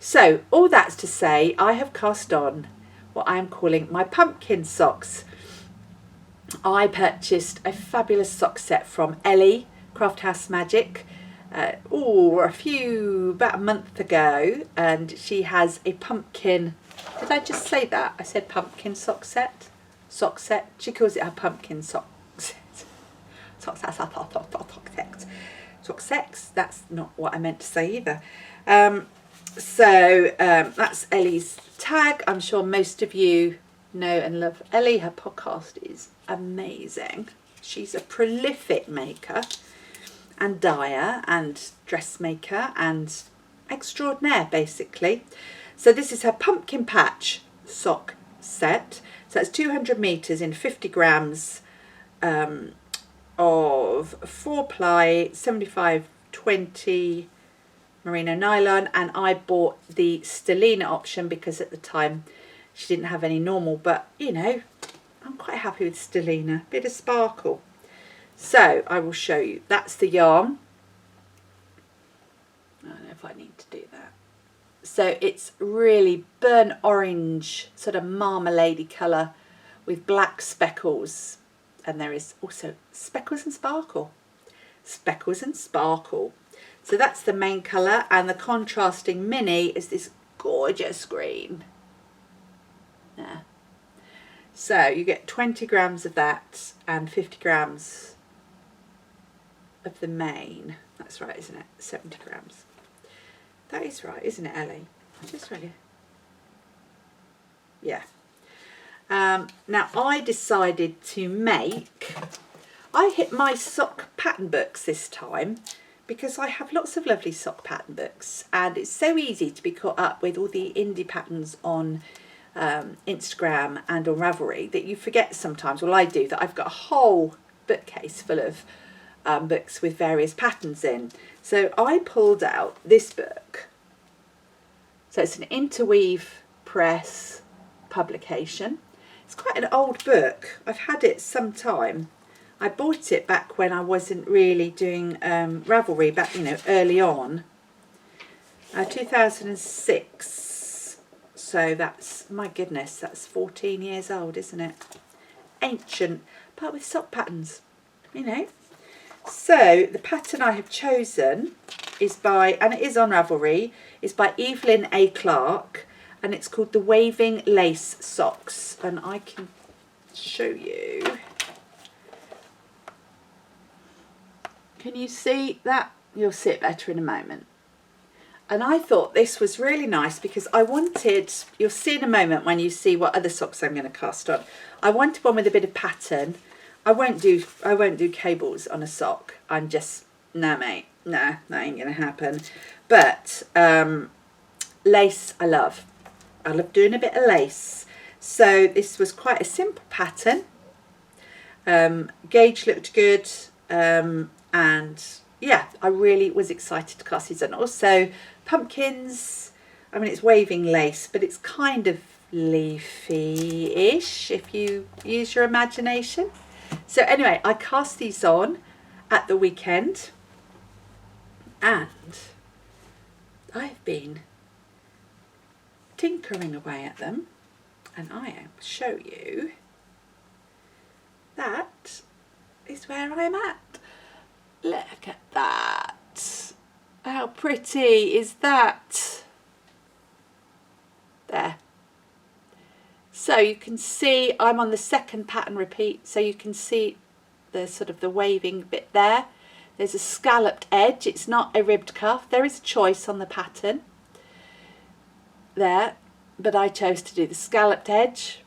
So all that's to say, I have cast on what I am calling my pumpkin socks. I purchased a fabulous sock set from Ellie, Craft House Magic, about a month ago, and she has a pumpkin, did I just say that? I said pumpkin sock set. She calls it her pumpkin sock set. Sock sex. That's not what I meant to say either. So that's Ellie's tag. I'm sure most of you know and love Ellie. Her podcast is amazing. She's a prolific maker and dyer and dressmaker and extraordinaire, basically. So this is her pumpkin patch sock set. So that's 200 meters in 50 grams of 4-ply 75/20 merino nylon, and I bought the Stellina option because at the time she didn't have any normal, but you know, I'm quite happy with Stellina, bit of sparkle. So I will show you, that's the yarn. I don't know if I need to do that. So it's really burnt orange, sort of marmalade-y colour with black speckles, and there is also speckles and sparkle. Speckles and sparkle. So that's the main colour, and the contrasting mini is this gorgeous green. there. So you get 20 grams of that and 50 grams of the main. That's right, isn't it? 70 grams. That is right, isn't it, Ellie? Just really. Yeah. Now I decided to make, I hit my sock pattern books this time because I have lots of lovely sock pattern books, and it's so easy to be caught up with all the indie patterns on Instagram and on Ravelry that you forget sometimes, well I do, that I've got a whole bookcase full of books with various patterns in. So I pulled out this book. So it's an Interweave Press publication. It's quite an old book. I've had it some time. I bought it back when I wasn't really doing Ravelry, back, you know, early on. 2006. So that's, my goodness, that's 14 years old, isn't it? Ancient, but with sock patterns, you know. So the pattern I have chosen is by, and it is on Ravelry, is by Evelyn A. Clark, and it's called the Waving Lace Socks, and I can show you. Can you see that? You'll see it better in a moment. And I thought this was really nice because I wanted, you'll see in a moment when you see what other socks I'm going to cast on. I wanted one with a bit of pattern. I won't do cables on a sock. I'm just, no mate, no, that ain't going to happen. But lace I love. I love doing a bit of lace. So this was quite a simple pattern. Gauge looked good. And yeah, I really was excited to cast these on. Also pumpkins, I mean it's waving lace, but it's kind of leafy-ish if you use your imagination. So anyway, I cast these on at the weekend, and I've been tinkering away at them, and I will show you that is where I'm at. Look at that. How pretty is that? There. So you can see I'm on the second pattern repeat, so you can see the sort of the waving bit there. There's a scalloped edge. It's not a ribbed cuff. There is a choice on the pattern there, but I chose to do the scalloped edge.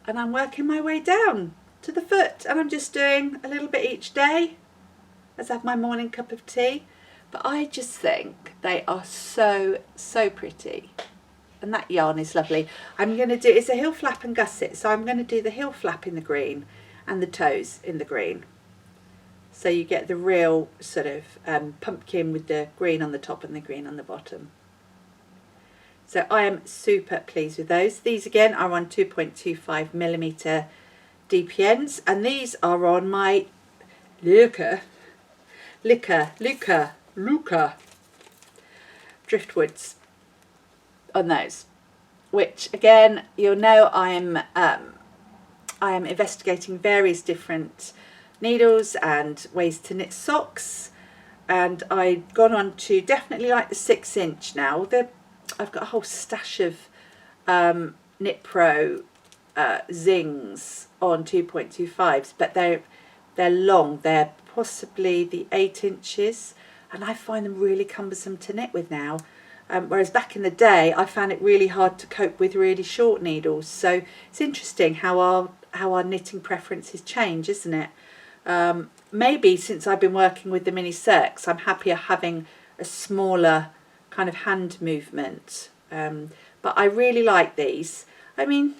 And I'm working my way down to the foot, and I'm just doing a little bit each day as I have my morning cup of tea. But I just think they are so pretty, and that yarn is lovely. I'm going to do, it's a heel flap and gusset, so I'm going to do the heel flap in the green and the toes in the green, so you get the real sort of pumpkin with the green on the top and the green on the bottom. So I am super pleased with those. These again are on 2.25mm DPNs, and these are on my Julekuler driftwoods on those, which again you'll know I am investigating various different needles and ways to knit socks, and I've gone on to definitely like the 6" now. I've got a whole stash of Knit Pro zings on 2.25s, but they're long. They're possibly the 8 inches, and I find them really cumbersome to knit with now. Whereas back in the day, I found it really hard to cope with really short needles. So it's interesting how our knitting preferences change, isn't it? Maybe since I've been working with the mini circs, I'm happier having a smaller kind of hand movement. But I really like these. I mean,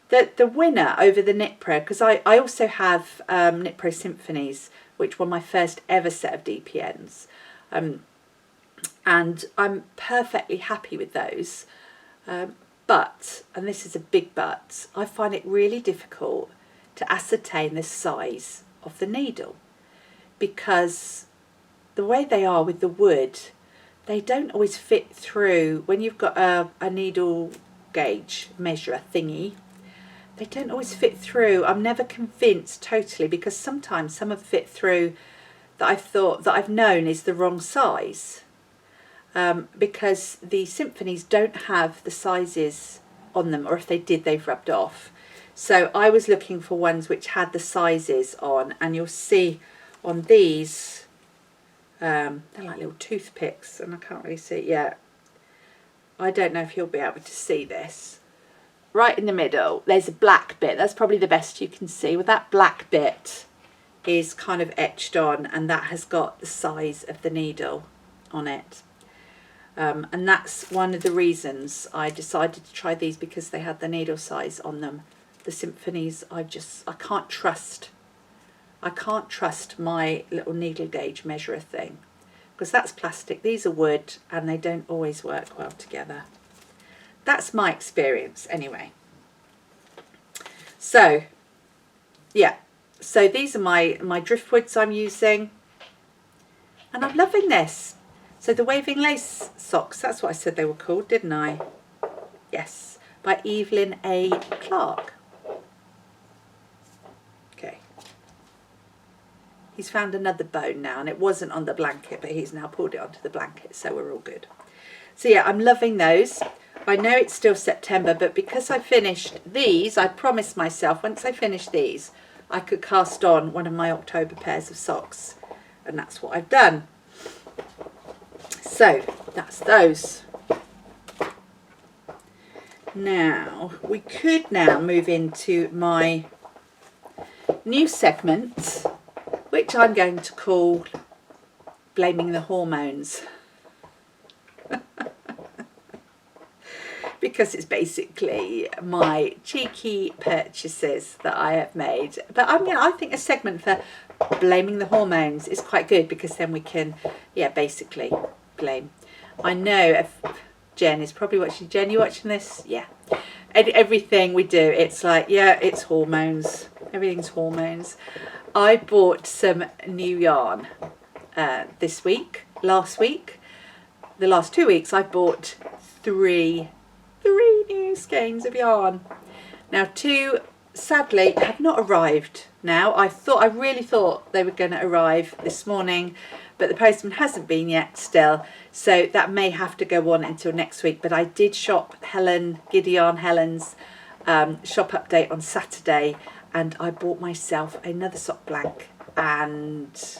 the winner over the Knit Pro, because I also have Knit Pro Symphonies, which were my first ever set of DPNs. And I'm perfectly happy with those. But, and this is a big but, I find it really difficult to ascertain the size of the needle, because the way they are with the wood, they don't always fit through. When you've got a needle gauge measurer thingy, they don't always fit through. I'm never convinced totally, because sometimes some have fit through that I've known is the wrong size. because the symphonies don't have the sizes on them, or if they did, they've rubbed off. So I was looking for ones which had the sizes on, and you'll see on these, they're like little toothpicks, and I can't really see it yet. I don't know if you'll be able to see this. Right in the middle, there's a black bit. That's probably the best you can see. Well, that black bit is kind of etched on, and that has got the size of the needle on it. And that's one of the reasons I decided to try these, because they had the needle size on them. The symphonies, I can't trust my little needle gauge measurer thing, because that's plastic. These are wood, and they don't always work well together. That's my experience anyway. So yeah, so these are my driftwoods I'm using, and I'm loving this. So the Waving Lace Socks, that's what I said they were called, didn't I? Yes, by Evelyn A. Clark. Okay. He's found another bone now, and it wasn't on the blanket, but he's now pulled it onto the blanket, so we're all good. So yeah, I'm loving those. I know it's still September, but because I finished these, I promised myself once I finished these, I could cast on one of my October pairs of socks, and that's what I've done. So that's those. Now we could now move into my new segment, which I'm going to call Blaming the Hormones. Because it's basically my cheeky purchases that I have made. But I think a segment for Blaming the Hormones is quite good, because then we can, yeah, basically blame. I know if Jen is probably watching. Jen, you watching this? Yeah. Everything we do, it's like, yeah, it's hormones. Everything's hormones. I bought some new yarn this week. Last week, the last 2 weeks, I bought three new skeins of yarn. Now 2 sadly have not arrived now. I really thought they were going to arrive this morning, but the postman hasn't been yet still, so that may have to go on until next week. But I did shop Giddy on Helen's shop update on Saturday, and I bought myself another sock blank and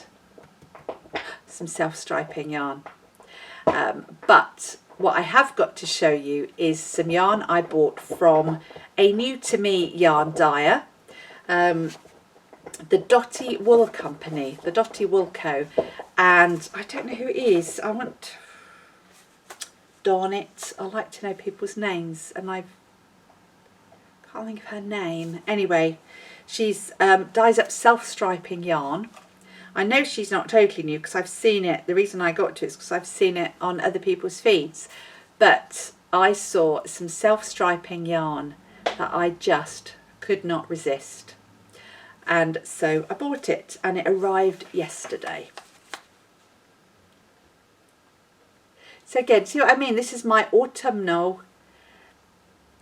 some self-striping yarn. But what I have got to show you is some yarn I bought from a new to me yarn dyer, the Dotty Wool Company, the Dotty Wool Co. And I don't know who it is. Darn it, I like to know people's names, and I can't think of her name. Anyway, she's dyes up self-striping yarn. I know she's not totally new, because I've seen it. The reason I got to it is because I've seen it on other people's feeds. But I saw some self-striping yarn that I just could not resist. And so I bought it, and it arrived yesterday. So again, see what I mean? This is my autumnal.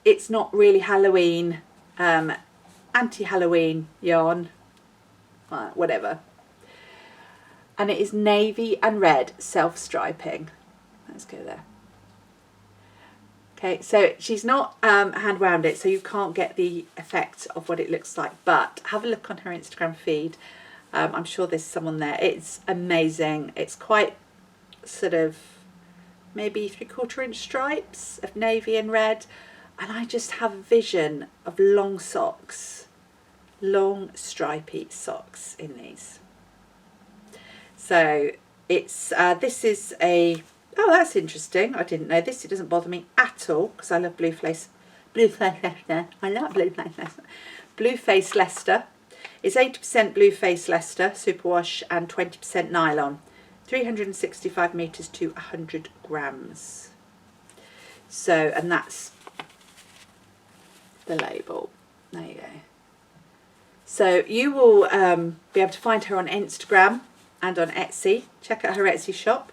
It's not really Halloween, anti-Halloween yarn, whatever. And it is navy and red self-striping. Let's go there. Okay, so she's not hand wound it, so you can't get the effect of what it looks like, but have a look on her Instagram feed. I'm sure there's someone there. It's amazing. It's quite sort of maybe 3/4 inch stripes of navy and red, and I just have a vision of long socks, long stripy socks in these. So it's this is a, oh, that's interesting. I didn't know this. It doesn't bother me at all, because I love Blueface Leicester. I love Blueface Leicester. Blueface Leicester is 80% Blueface Leicester superwash and 20% nylon. 365 meters to 100 grams. So, and that's the label. There you go. So you will be able to find her on Instagram and on Etsy. Check out her Etsy shop.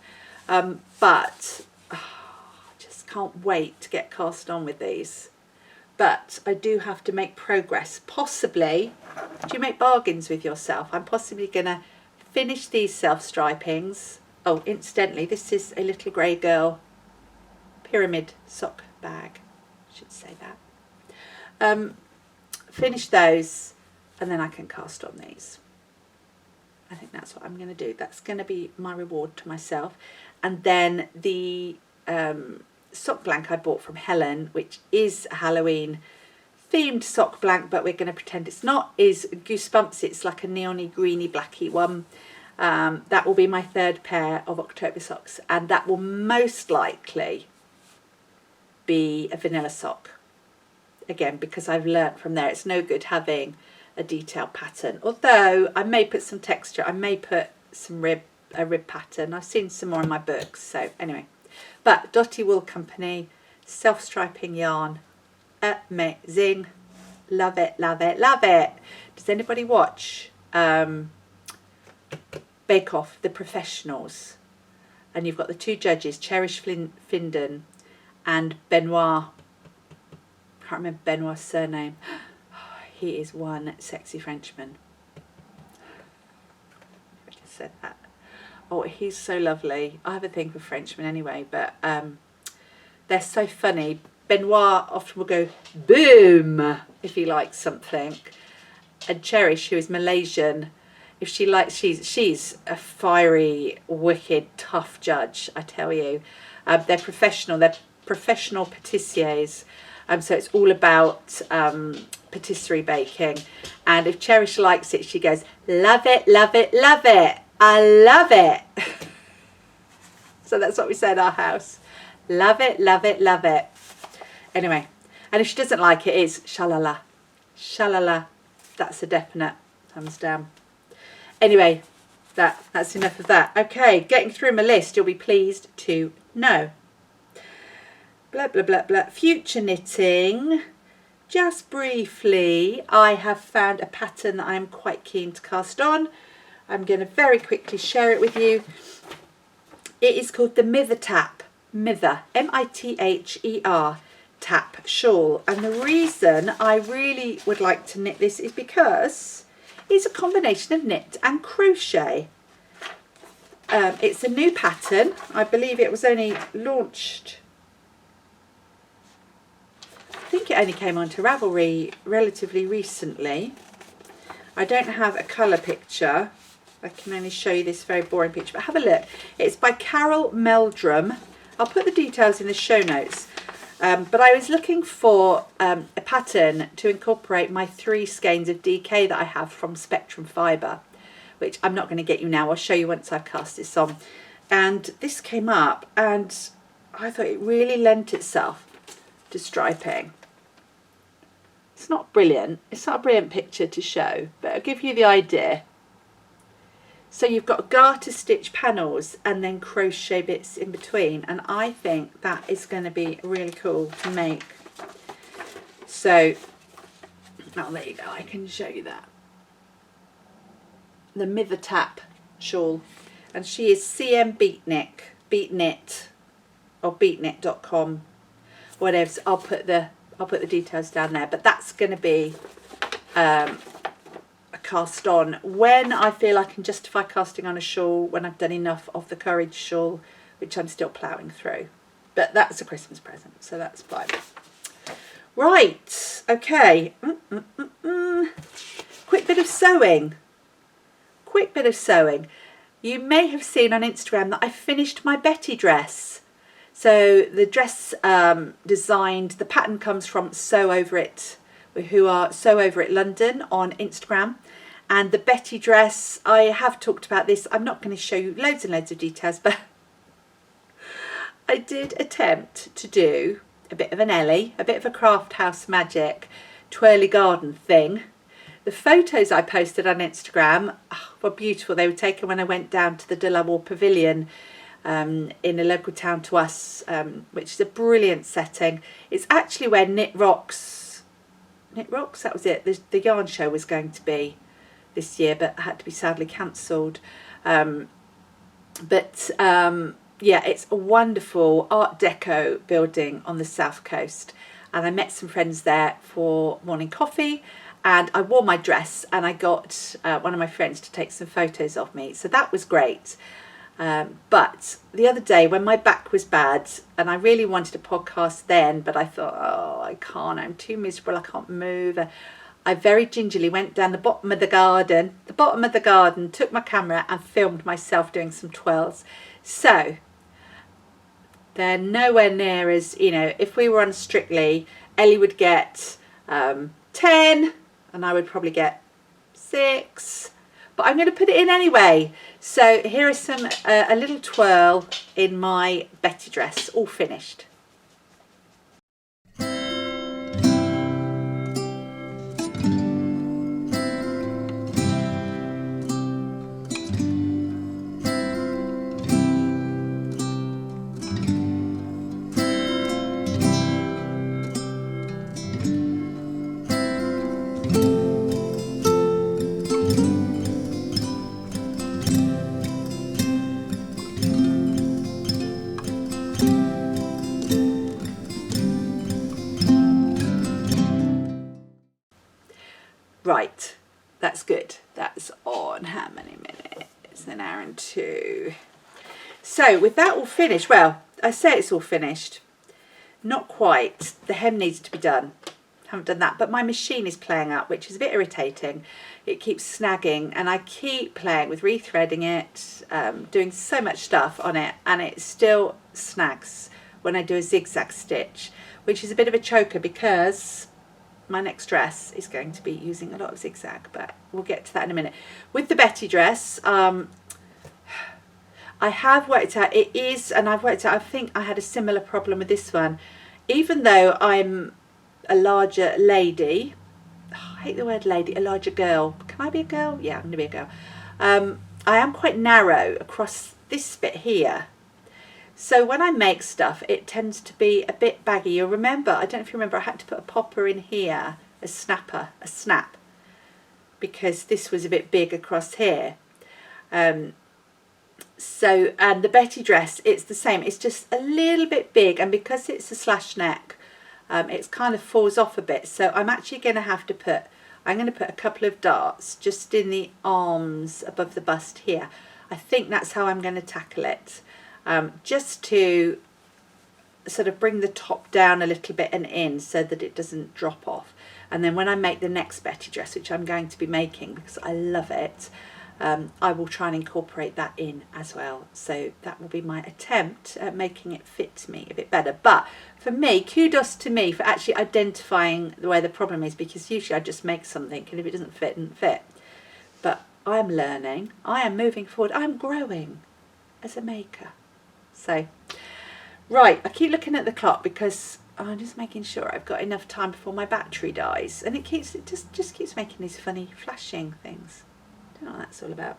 But I just can't wait to get cast on with these. But I do have to make progress. Possibly, do you make bargains with yourself? I'm possibly going to finish these self-stripings Oh, incidentally, this is a little grey girl pyramid sock bag. I should say that. Finish those and then I can cast on these. I think that's what I'm going to do. That's going to be my reward to myself. And then the sock blank I bought from Helen, which is a Halloween themed sock blank, but we're going to pretend it's not, is Goosebumps. It's like a neony greeny blacky one. That will be my third pair of October socks, and that will most likely be a vanilla sock. Again, because I've learnt from there, it's no good having a detailed pattern. Although I may put some texture, I may put some a rib pattern. I've seen some more in my books. So anyway, but Dotty Wool Company, self-striping yarn, amazing. Love it, love it, love it. Does anybody watch Bake Off, The Professionals? And you've got the two judges, Cherish Findon and Benoit. I can't remember Benoit's surname. He is one sexy Frenchman. I just said that. Oh, he's so lovely. I have a thing for Frenchmen anyway, but they're so funny. Benoit often will go boom if he likes something, and Cherish, who is Malaysian, if she likes, she's a fiery, wicked, tough judge. I tell you, they're professional. They're professional patissiers. So it's all about patisserie baking. And if Cherish likes it, she goes, love it, love it, love it. I love it. So that's what we say in our house. Love it, love it, love it. Anyway, and if she doesn't like it, it's shalala. Shalala. That's a definite thumbs down. Anyway, that's enough of that. Okay, getting through my list, you'll be pleased to know. Blah, blah, blah, blah. Future knitting. Just briefly, I have found a pattern that I'm quite keen to cast on. I'm going to very quickly share it with you. It is called the Mither Tap. Mither, M-I-T-H-E-R, tap shawl. And the reason I really would like to knit this is because it's a combination of knit and crochet. It's a new pattern. I believe it was only launched, I think it only came onto Ravelry relatively recently. I don't have a colour picture. I can only show you this very boring picture, but have a look. It's by Carol Meldrum. I'll put the details in the show notes. But I was looking for a pattern to incorporate my 3 skeins of DK that I have from Spectrum Fibre, which I'm not going to get you now. I'll show you once I've cast this on. And this came up and I thought it really lent itself to striping. It's not brilliant. It's not a brilliant picture to show, but I'll give you the idea. So you've got garter stitch panels and then crochet bits in between, and I think that is going to be really cool to make. So, oh, there you go, I can show you that. The Mither Tap shawl, and she is CM Beatknit or beatknit.com, whatever. So I'll put the details down there, but that's going to be a cast on when I feel I can justify casting on a shawl, when I've done enough of the Courage shawl, which I'm still ploughing through. But that's a Christmas present, so that's fine. Right, okay. Quick bit of sewing. Quick bit of sewing. You may have seen on Instagram that I finished my Betty dress. So the dress designed, the pattern comes from Sew Over It, who are Sew Over It London on Instagram. And the Betty dress, I have talked about this. I'm not going to show you loads and loads of details, but I did attempt to do a bit of an Ellie, a bit of a Craft House Magic twirly garden thing. The photos I posted on Instagram were beautiful. They were taken when I went down to the De La War Pavilion in a local town to us, which is a brilliant setting. It's actually where Knit Rocks, that was it. The yarn show was going to be this year, but had to be sadly cancelled. Yeah, it's a wonderful Art Deco building on the south coast, and I met some friends there for morning coffee, and I wore my dress, and I got one of my friends to take some photos of me, so that was great. But the other day when my back was bad and I really wanted a podcast then, but I thought, oh, I can't, I'm too miserable, I can't move. I very gingerly went down the bottom of the garden, took my camera and filmed myself doing some twirls. So they're nowhere near as, you know, if we were on Strictly, Ellie would get 10 and I would probably get 6. But I'm going to put it in anyway. So here is some a little twirl in my Betty dress, all finished. Right, that's good. That's on how many minutes? An hour and 2. So with that all finished, well, I say it's all finished. Not quite. The hem needs to be done. Haven't done that, but my machine is playing up, which is a bit irritating. It keeps snagging and I keep playing with rethreading it, doing so much stuff on it, and it still snags when I do a zigzag stitch, which is a bit of a choker because my next dress is going to be using a lot of zigzag, but we'll get to that in a minute. With the Betty dress, I have worked out it is, and I've worked out, I think I had a similar problem with this one. Even though I'm a larger lady, oh, I hate the word lady, a larger girl. Can I be a girl? Yeah, I'm going to be a girl. I am quite narrow across this bit here. So when I make stuff, it tends to be a bit baggy. You'll remember, I don't know if you remember, I had to put a popper in here, a snap, because this was a bit big across here. So, and the Betty dress, it's the same. It's just a little bit big, and because it's a slash neck, it's kind of falls off a bit. So I'm actually going to have to put, I'm going to put a couple of darts just in the arms above the bust here. I think that's how I'm going to tackle it. Just to sort of bring the top down a little bit and in so that it doesn't drop off. And then when I make the next Betty dress, which I'm going to be making because I love it, I will try and incorporate that in as well. So that will be my attempt at making it fit me a bit better. But for me, kudos to me for actually identifying where the problem is, because usually I just make something and if it doesn't fit, it doesn't fit. But I'm learning, I am moving forward, I'm growing as a maker. So, right, I keep looking at the clock because I'm just making sure I've got enough time before my battery dies, and it just keeps making these funny flashing things. I don't know what that's all about.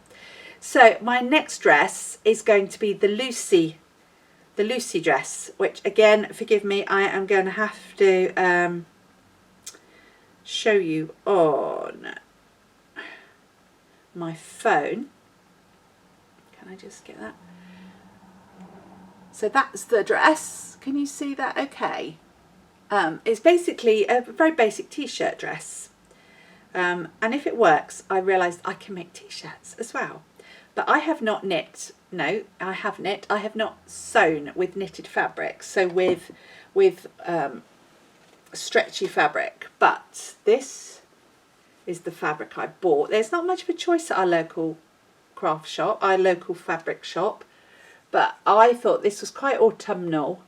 So my next dress is going to be the Lucy dress, which again, forgive me, I am going to have to show you on my phone. Can I just get that? So that's the dress. Can you see that okay? It's basically a very basic t-shirt dress. And if it works, I realised I can make t-shirts as well. But I have not knit. No, I have knit. I have not sewn with knitted fabric. So with stretchy fabric. But this is the fabric I bought. There's not much of a choice at our local craft shop, our local fabric shop. But I thought this was quite autumnal.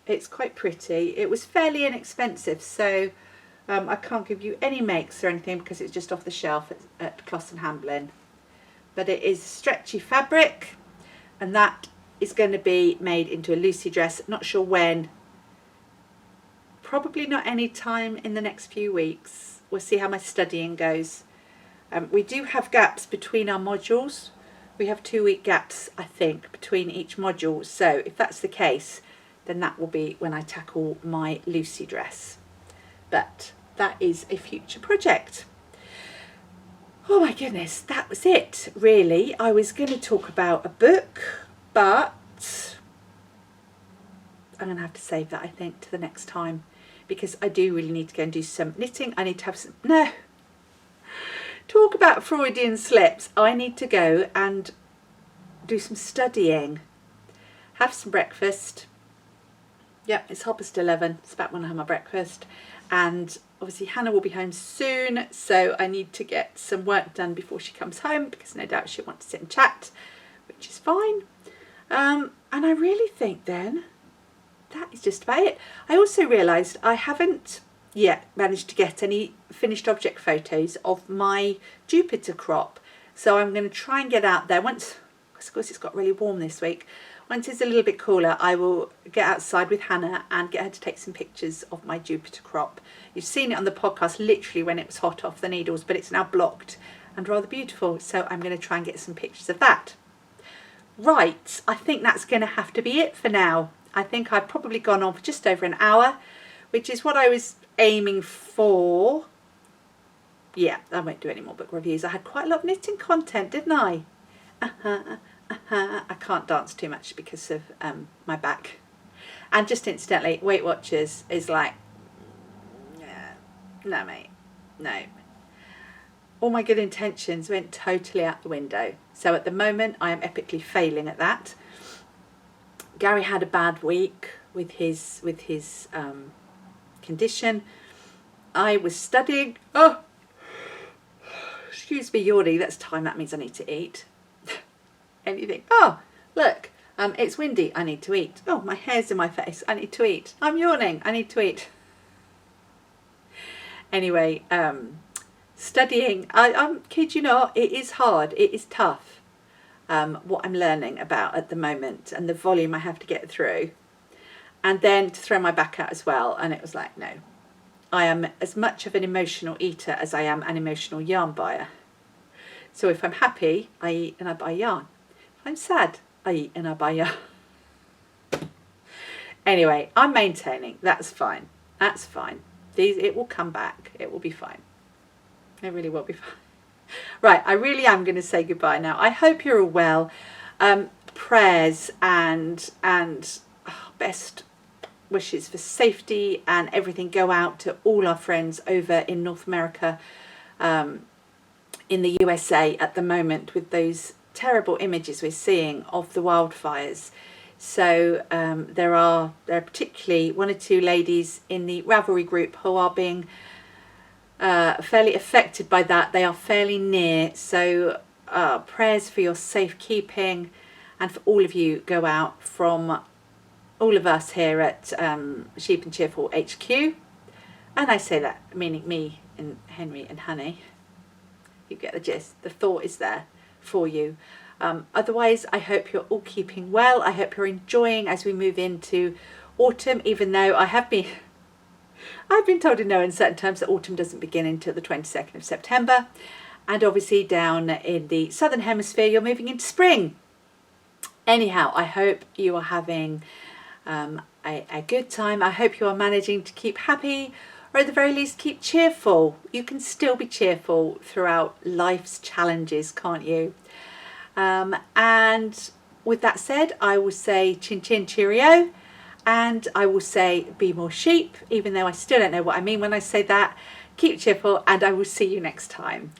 It's quite pretty. It was fairly inexpensive, so I can't give you any makes or anything because it's just off the shelf at Closs and Hamblin. But it is stretchy fabric, and that is going to be made into a Lucy dress. Not sure when. Probably not any time in the next few weeks. We'll see how my studying goes. We do have gaps between our modules. We have 2-week gaps, I think, between each module. So if that's the case, then that will be when I tackle my Lucy dress. But that is a future project. Oh my goodness, that was it, really. I was going to talk about a book, but I'm going to have to save that, I think, to the next time, because I do really need to go and do some knitting. I need to have some... No! Talk about Freudian slips. I need to go and do some studying, have some breakfast. Yep, it's 11:30. It's about when I have my breakfast. And obviously Hannah will be home soon, so I need to get some work done before she comes home, because no doubt she'll want to sit and chat, which is fine. And I really think then that is just about it. I also realised I haven't yet managed to get any finished object photos of my Jupiter crop, so I'm going to try and get out there once, of course it's got really warm this week. Once it's a little bit cooler, I will get outside with Hannah and get her to take some pictures of my Jupiter crop. You've seen it on the podcast literally when it was hot off the needles, but it's now blocked and rather beautiful, so I'm going to try and get some pictures of that. Right, I think that's going to have to be it for now. I think I've probably gone on for just over an hour, which is what I was aiming for. Yeah, I won't do any more book reviews. I had quite a lot of knitting content, didn't I? I can't dance too much because of my back. And just incidentally, Weight Watchers is like, no mate, no. All my good intentions went totally out the window. So at the moment I am epically failing at that. Gary had a bad week with his condition. I was studying. Oh, excuse me, yawning. That's time. That means I need to eat. Anything. Oh, look, it's windy. I need to eat. Oh, my hair's in my face. I need to eat. I'm yawning. I need to eat. Anyway, studying. I'm kid you not. It is hard. It is tough. What I'm learning about at the moment and the volume I have to get through, and then to throw my back out as well. And it was like, no, I am as much of an emotional eater as I am an emotional yarn buyer. So if I'm happy, I eat and I buy yarn. If I'm sad, I eat and I buy yarn. Anyway, I'm maintaining. That's fine. That's fine. It will come back. It will be fine. It really will be fine. Right, I really am going to say goodbye now. I hope you're all well. Prayers and best wishes for safety and everything go out to all our friends over in North America, in the USA at the moment, with those terrible images we're seeing of the wildfires. So there are particularly one or two ladies in the Ravelry Group who are being fairly affected by that. They are fairly near, so prayers for your safekeeping, and for all of you go out from all of us here at Sheep and Cheerful HQ. And I say that meaning me and Henry and Honey. You get the gist. The thought is there for you. Otherwise, I hope you're all keeping well. I hope you're enjoying as we move into autumn, even though I've been told in no uncertain terms that autumn doesn't begin until the 22nd of September. And obviously down in the southern hemisphere, you're moving into spring. Anyhow, I hope you are having a good time. I hope you are managing to keep happy, or at the very least keep cheerful. You can still be cheerful throughout life's challenges, can't you? And with that said, I will say chin chin cheerio, and I will say be more sheep, even though I still don't know what I mean when I say that. Keep cheerful, and I will see you next time.